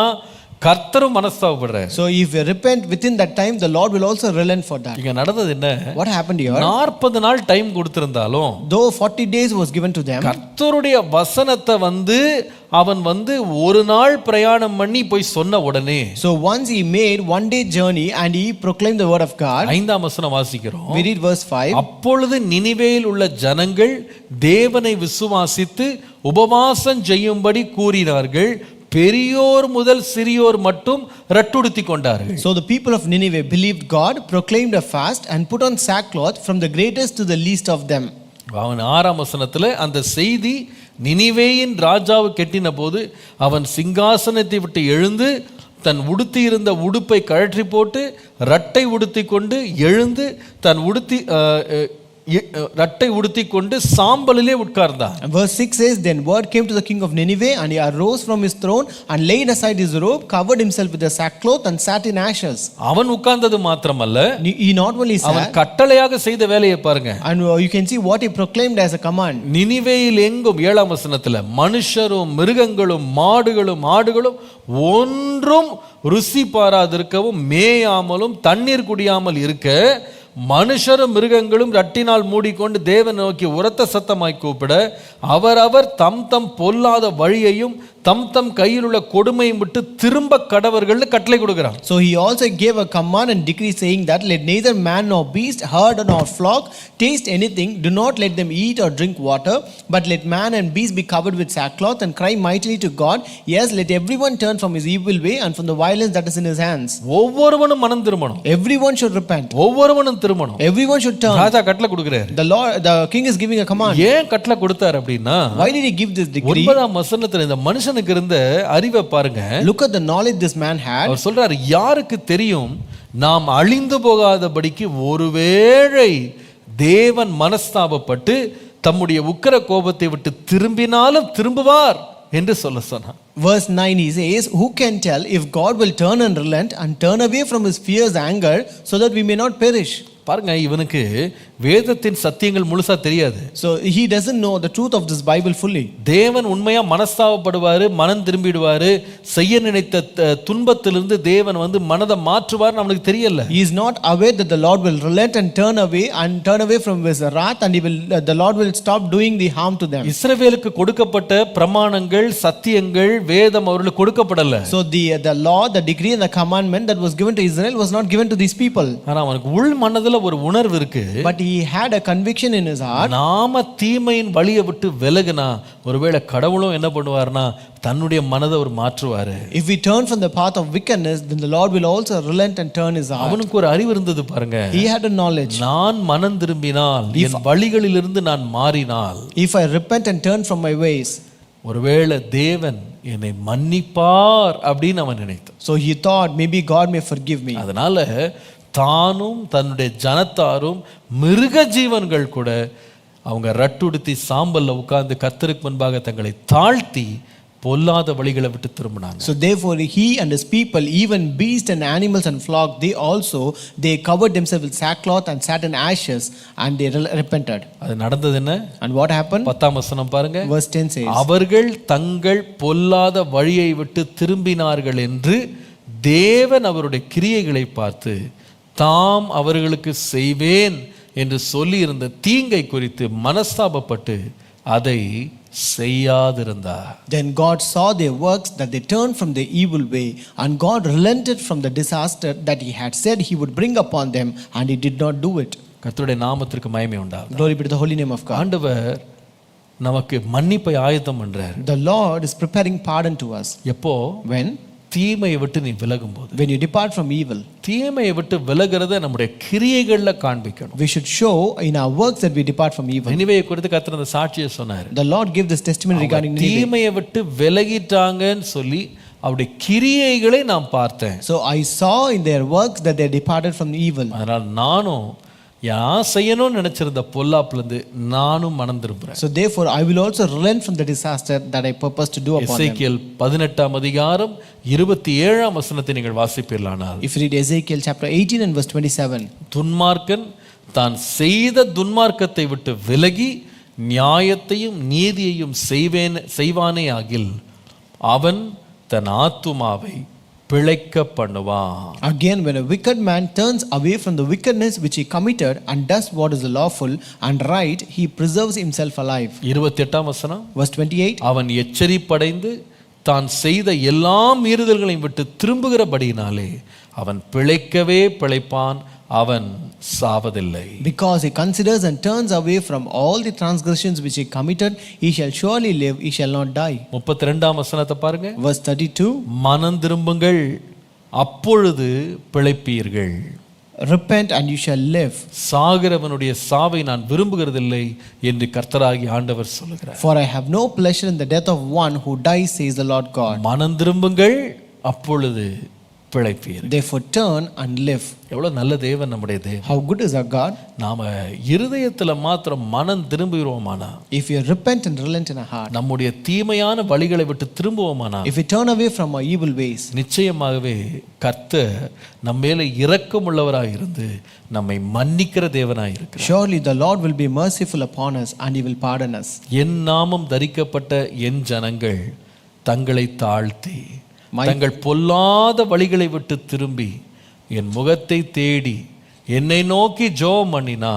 கர்த்தரும் மனஸ்தாபப்படுறாரு. So if we repent within that time, the Lord will also relent for that. இங்க நடந்தது என்ன? What happened here? 40 நாள் time கொடுத்திருந்தாலும் Though 40 days was given to them, கர்த்தருடைய வசனத்தை அவன் ஒரு நாள் பிரயாணம் பண்ணி போய் சொன்ன உடனே, so once he made one day journey and he proclaimed the word of God, 5ஆம் வசனம் வாசிக்கிறோம். we read verse 5. அப்பொழுது நினிவேயில் உள்ள ஜனங்கள் தேவனை விசுவாசித்து உபவாசம் செய்யும்படி கூறினார்கள், பெரியோர் முதல் சிறியோர் மட்டும் ரட்டுடுத்தி கொண்டார்கள். So the people of Nineveh believed God, proclaimed a fast and put on sackcloth from the greatest to the least of them. அவன் 6ஆம் வசனத்துல அந்த செய்தி நினிவேயின் ராஜாவு கெட்டின போது அவன் சிங்காசனத்தை விட்டு எழுந்து தன் உடுத்தி இருந்த உடுப்பை கழற்றி போட்டு ரட்டை உடுத்தி கொண்டு எழுந்து தன் ரட்டை உடுத்தி கொண்டு சாம்பலிலே உட்கார்ந்தான். Verse 6 says, then word came to the king of Nineveh, and he arose from his throne and laid aside his robe, covered himself with a sackcloth and sat in ashes. அவன் உட்கார்ந்தது மாத்திரமல்ல, He not only அவன் sat, கட்டளையாக செய்த வேலையை பாருங்க. and you can see what he proclaimed as a command. நினிவேயில் எங்கும் 7ஆம் வசனத்துல மனுஷரும் மிருகங்களும் மாடுகளும் ஆடுகளும் ஒன்றும் ருசி பாராதிருக்கவும் மேயாமலும் தண்ணீர் குடியாமல் இருக்க மனுஷரும் மிருகங்களும் ரட்டினால் மூடிக்கொண்டு தேவன் நோக்கி உரத்த சத்தமாய் கூப்பிட அவரவர் தம் தம் பொல்லாத வழியையும் தம் தம் கையில் உள்ள கொடுமையும் விட்டு திரும்ப கடவர்கள் கட்டளை கொடுக்கிறான். So he also gave a command and decree saying that let neither man nor beast, herd nor flock taste anything, do not let them eat or drink water, but let man and beast be covered with sackcloth and cry mightily to God. Yes, let everyone turn from his evil way and from the violence that is in his hands. ஒவ்வொருவனும் மனம் திரும்பணும். Everyone should repent. ஒவ்வொருவனும் திரும்பணும். Everyone should turn. ராஜா கட்டளை கொடுக்கிறார். The king is giving a command. ஏன் கட்டளை கொடுத்தார் அப்படின்னா, why did he give this decree? 9ஆம் வசனத்துல இந்த மனுஷனுக்கு இருந்த அறிவை பாருங்க. Look at the knowledge this man had. அவர் சொல்றார், யாருக்கு தெரியும் நாம் அழிந்து போகாதபடிக்கு ஒருவேளை தேவன் மனஸ்தாபப்பட்டு தம்முடைய உக்கிர கோபத்தை விட்டு திரும்பினாலும் திரும்புவார் என்று சொன்னார். Verse 9 he says, who can tell if God will turn and relent and turn away from his fierce anger so that we may not perish? பாருங்க, இவனுக்கு வேதத்தின் சத்தியங்கள் முழுசா தெரியாது. So he doesn't know the truth of this Bible fully. தேவன் உண்மையா மனஸ்தாபப்படுவாரு, மனம் திரும்பிடுவாரு, செய்ய நினைத்த துன்பத்திலிருந்து தேவன் மனதை மாற்றுவார் அவனுக்கு தெரியல. He is not aware that the Lord will relent and turn away from his wrath, and the Lord will stop doing the harm to them. இஸ்ரவேலுக்கு கொடுக்கப்பட்ட பிரமாணங்கள் சத்தியங்கள் வேதம் அவர்களுக்கு கொடுக்கப்படல. So the law, the decree and the commandment that was given to Israel was not given to these people. ஆனா அவனுக்கு உள் மனதுல ஒரு உணர்வு இருக்கு. But he had a conviction in his heart. நாம தீமையின் வழியை விட்டு விலகினா ஒருவேளை கடவுளும் என்ன பண்ணுவார்னா தன்னுடைய மனதை அவர் மாற்றுவாரு. If we turn from the path of wickedness, then the Lord will also relent and turn his heart. அவனுக்கு ஒரு அறிவு இருந்தது பாருங்க. He had a knowledge. நான் மனம் திரும்பினால், என் வழிகளிலிருந்து நான் மாறினால், if I repent and turn from my ways, ஒருவேளை தேவன் என்னை மன்னிப்பார் அப்படின்னு அவன் நினைத்தான். So he thought maybe God may forgive me. அதனால தானும் தன்னுடைய ஜனத்தாரும் மிருக ஜீவன்கள் கூட அவங்க ரட்டுடுத்தி சாம்பல்ல உட்கார்ந்து கர்த்தருக்கு முன்பாக தங்களை தாழ்த்தி பொல்லாத வழிகளை விட்டு திரும்பினாங்க. So therefore he and his people, even beasts and animals and flock, they covered themselves with sackcloth and sat in ashes, and they repented. அது நடந்தது என்ன? And what happened? 10ஆம் வசனம் பாருங்க. Verse 10 says, அவர்கள் தங்கள் பொல்லாத வழியை விட்டு திரும்பினார்கள் என்று தேவன் அவருடைய கிரியைகளை பார்த்து தாம் அவர்களுக்கு செய்வேன் என்று சொல்லி இருந்த தீங்கை குறித்து மனஸ்தாபப்பட்டு அதை செய்யாதிருந்தார். Then God saw their works, that they turned from their evil way, and God relented from the disaster that he had said he would bring upon them, and he did not do it. கர்த்தருடைய நாமத்திற்கு மகிமை உண்டாகும். Glory be to the holy name of God. ஆண்டவர் நமக்கு மன்னிப்பை ஆயத்தம் பண்றார். The Lord is preparing pardon to us. எப்போ? When தீமையை விட்டு நீ விலகும் போது. When you depart from evil. தீமையை விட்டு விலகிறத நம்முடைய கிரியைகள்ல காண்பிக்கணும். We should show in our works that we depart from evil. நினிவேயை குறித்து கர்த்தர் அந்த சாட்சியை சொன்னார். The Lord gave this testimony regarding Nineveh. தீமையை விட்டு விலகிட்டாங்கன்னு சொல்லி அவருடைய கிரியைகளை நான் பார்த்தேன். So I saw in their works that they departed from evil. அதனால் நானும் நான் செய்யணும்னு நினைச்சிருந்த பொல்லாப்புலேருந்து நானும் மனம் திரும்புறேன். So therefore I will also relent from the disaster that I purpose to do upon them. எசேக்கியேல் 18 அதிகாரம் 27 வசனத்தை நீங்கள் வாசிப்பீர்களானால், If you read Ezekiel chapter 18 and verse 27, துன்மார்க்கன் தான் செய்த துன்மார்க்கத்தை விட்டு விலகி நியாயத்தையும் நீதியையும் செய்வானே ஆகில் அவன் தன் ஆத்துமாவை பிழைக்க பண்ணுவான். again when a wicked man turns away from the wickedness which he committed and does what is lawful and right, he preserves himself alive. 28 வசனம், Verse 28, அவன் எச்சரிப்படைந்து தான் செய்த எல்லா மீறுதல்களையும் விட்டு திரும்புகிறபடியினாலே அவன் பிழைக்கவே பிழைப்பான், அவன் சாவதில்லை. because he considers and turns away from all the transgressions which he committed, he shall surely live, he shall not die. 32 வசனத்தை பாருங்க. Verse 32, மனம் திரும்புங்கள், அப்பொழுது பிழைப்பீர்கள். repent and you shall live. சாகிறவனுடைய சாவை நான் விரும்புகிறதில்லை என்று கர்த்தராகி ஆண்டவர் சொல்லுகிறார். For I have no pleasure in the death of one who dies, says the Lord God. மனம் திரும்புங்கள், அப்பொழுது பிழைப்பீர்கள். Therefore turn and live. எவ்வளவு நல்ல தேவன் நம்முடைய தேவன். How good is our God? நாம இருதயத்துல மாத்திரம் மனம் திரும்புகிறோமானா, If you repent and relent in our heart, நம்முடைய தீமையான வழிகளை விட்டு திரும்புவோமானா, if we turn away from our evil ways, நிச்சயமாகவே கர்த்தர் நம்ம மேல இரக்கமுள்ளவராய் இருந்து நம்மை மன்னிக்கிற தேவனாய் இருக்கிறார். surely the Lord will be merciful upon us and he will pardon us. என் நாமம் தரிக்கப்பட்ட என் ஜனங்கள் தங்களை தாழ்த்தி தங்கள் பொல்லாத வழிகளை விட்டு திரும்பி என் முகத்தை தேடி என்னை நோக்கி ஜெபம் பண்ணினா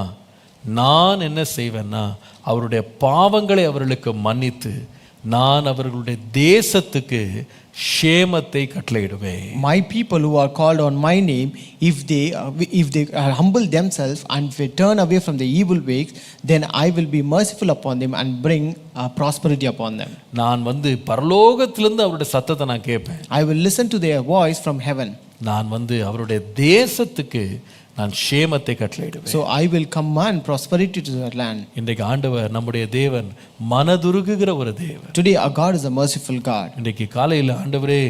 நான் என்ன செய்வேன்னா, அவருடைய பாவங்களை அவர்களுக்கு மன்னித்து நான் அவர்களுடைய தேசத்துக்கு ஷேமத்தை கட்டளையிடுவேன். My people who are called on my name, if they humble themselves and if they turn away from the evil ways, then I will be merciful upon them and bring prosperity upon them. நான் பரலோகத்திலிருந்து அவருடைய சத்தத்தை நான் கேட்பேன். I will listen to their voice from heaven. நான் அவருடைய தேசத்துக்கு நான் ஷேமத்தை கட்டளையிடுவேன். So I will command prosperity to their land. இன்றைக்கு ஆண்டவர் நம்முடைய தேவன் மனதுருகுகிற ஒரு தேவன். Today our God is a merciful God. இன்றைக்கு காலையில் ஆண்டவரே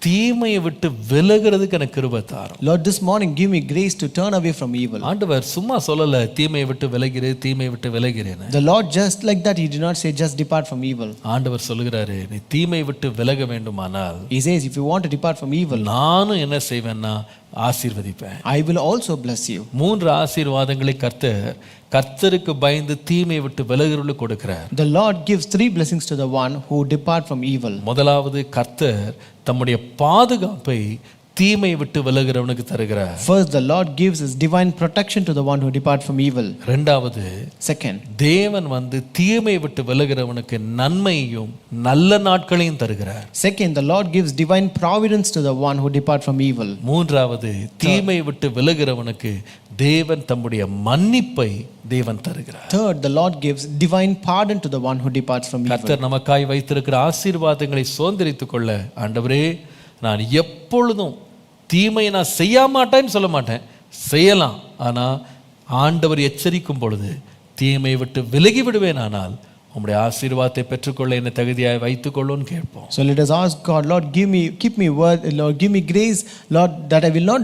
தீமையை விட்டு விலகிறதுக்கு எனக்கு கிருபை தாரும். Lord, this morning give me grace to turn away from evil. ஆண்டவர் சும்மா சொல்லல தீமையை விட்டு விலகிறே தீமையை விட்டு விலகிறேன்னு. The Lord just like that, he did not say just depart from evil. ஆண்டவர் சொல்லுகிறாரு, நீ தீமையை விட்டு விலக வேண்டுமானால், He says if you want to depart from evil, நானும் என்ன செய்வேன்னா ஆசீர்வதிப்பேன். I will also bless you. 3 ஆசீர்வாதங்களை கர்த்தருக்கு பயந்து தீமையை விட்டு விலகிறவர்களுக்கு கொடுக்கிறார். The Lord gives 3 blessings to the one who depart from evil. முதலாவது கர்த்தர் தம்முடைய பாதுகாப்பை தீமையை விட்டு விலகிறவனுக்கு தருகிறார். First, the Lord gives his divine protection to the one who depart from evil. இரண்டாவது, Second, தேவன் தீமையை விட்டு விலகிறவனுக்கு நன்மையையும் நல்ல நாட்களையும் தருகிறார். Second, the Lord gives divine providence to the one who depart from evil. மூன்றாவது, தீமையை விட்டு விலகிறவனுக்கு தேவன் தம்முடைய மன்னிப்பை தேவன் தருகிறார். Third, the Lord gives divine pardon to the one who departs from evil. கர்த்தர் நமக்காய் வைத்திருக்கிற ஆசீர்வாதங்களை சுதந்தரித்துக் கொள்ள, ஆண்டவரே நான் எப்பொழுதும் தீமையை நான் செய்ய மாட்டேன்னு சொல்ல மாட்டேன், செய்யலாம். ஆனால் ஆண்டவர் எச்சரிக்கும் பொழுது தீமையை விட்டு விலகி விடுவேன். ஆனால் உம்முடைய ஆசீர்வாதத்தை பெற்றுக்கொள்ள என்னை தகுதியாய் வைத்துக் கொள்ளுன்னு கேட்போம். So let us ask God, Lord, keep me word, Lord, give me grace, Lord, that I will not,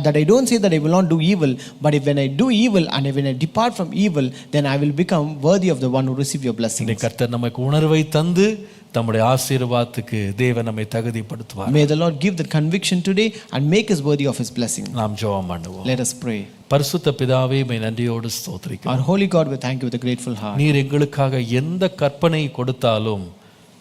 that I don't say that I will not do evil, but if when I do evil and when I depart from evil, then I will become worthy of the one who receive your blessings. கர்த்தர் நமக்கு உணர்வை தந்து தம்முடைய ஆசீர்வாதத்துக்கு தேவன் நம்மை தகுதிப்படுத்துவார். May the Lord give that conviction today and make us worthy of his blessing. நாம் ஜெபம் பண்ணுவோம். Let us pray. பரிசுத்த பிதாவே, மை நன்றியோடு ஸ்தோத்திரிக்கிறோம். Our holy God, we thank you with a grateful heart. நீர் எங்களுக்காக எந்த கற்பனை கொடுத்தாலும்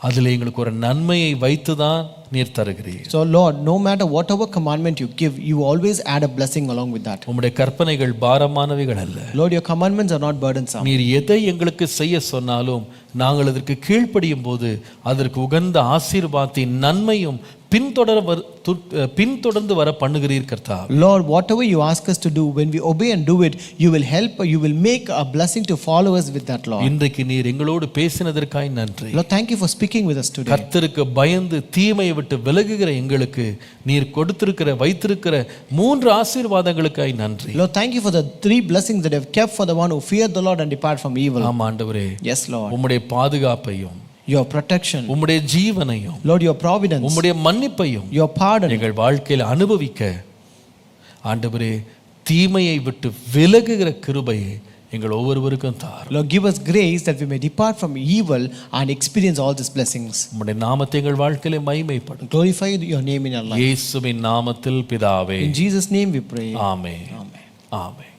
அதில் எங்களுக்கு ஒரு நன்மையை வைத்துதான் நீர் தருகிறீர். So Lord, no matter whatever commandment you give, you always add a blessing along with that. உம்முடைய கற்பனைகள் பாரமானவைகள் அல்ல. Lord, your commandments are not burdensome. நீர் எதை எங்களுக்கு செய்ய சொன்னாலும் நாங்கள் அதற்கு கீழ்ப்படியும் போது அதற்கு உகந்த ஆசீர்வாதத்தின் நன்மையும் பின்தொடர்ந்து வர பண்ணுகிறீர் கர்த்தாவே. Lord, whatever you ask us to do, when we obey and do it, you will help, you will make a blessing to follow us with that, Lord. இன்றைக்கு நீர் எங்களோடு பேசினதற்காய் நன்றி. Lord, thank you for speaking with us today. கர்த்தருக்கு பயந்து தீமையை விட்டு விலகுகிற எங்களுக்கு நீர் வைத்திருக்கிற 3 ஆசீர்வாதங்களுக்காய் நன்றி. Lord, thank you for the 3 blessings that you have kept for the one who feared the Lord and depart from evil. ஆம் ஆண்டவரே. Yes, Lord. உம்முடைய பாதுகாப்பையும், your protection, உம்முடைய ஜீவனையும், Lord, your providence, உம்முடைய மன்னிப்பையும் your pardon, எங்கள் வாழ்க்கையில் அனுபவிக்க ஆண்டவரே தீமையை விட்டு விலகுகிற கிருபையை எங்கள் ஒவ்வொருவருக்கும் தாரும். Lord, give us grace that we may depart from evil and experience all these blessings. உம்முடைய நாமத்தை எங்கள் வாழ்க்கையிலே மகிமைப்படும். Glorify your name in our life. இயேசுவின் நாமத்தில் பிதாவே. In Jesus' name we pray. Amen. Amen. Amen.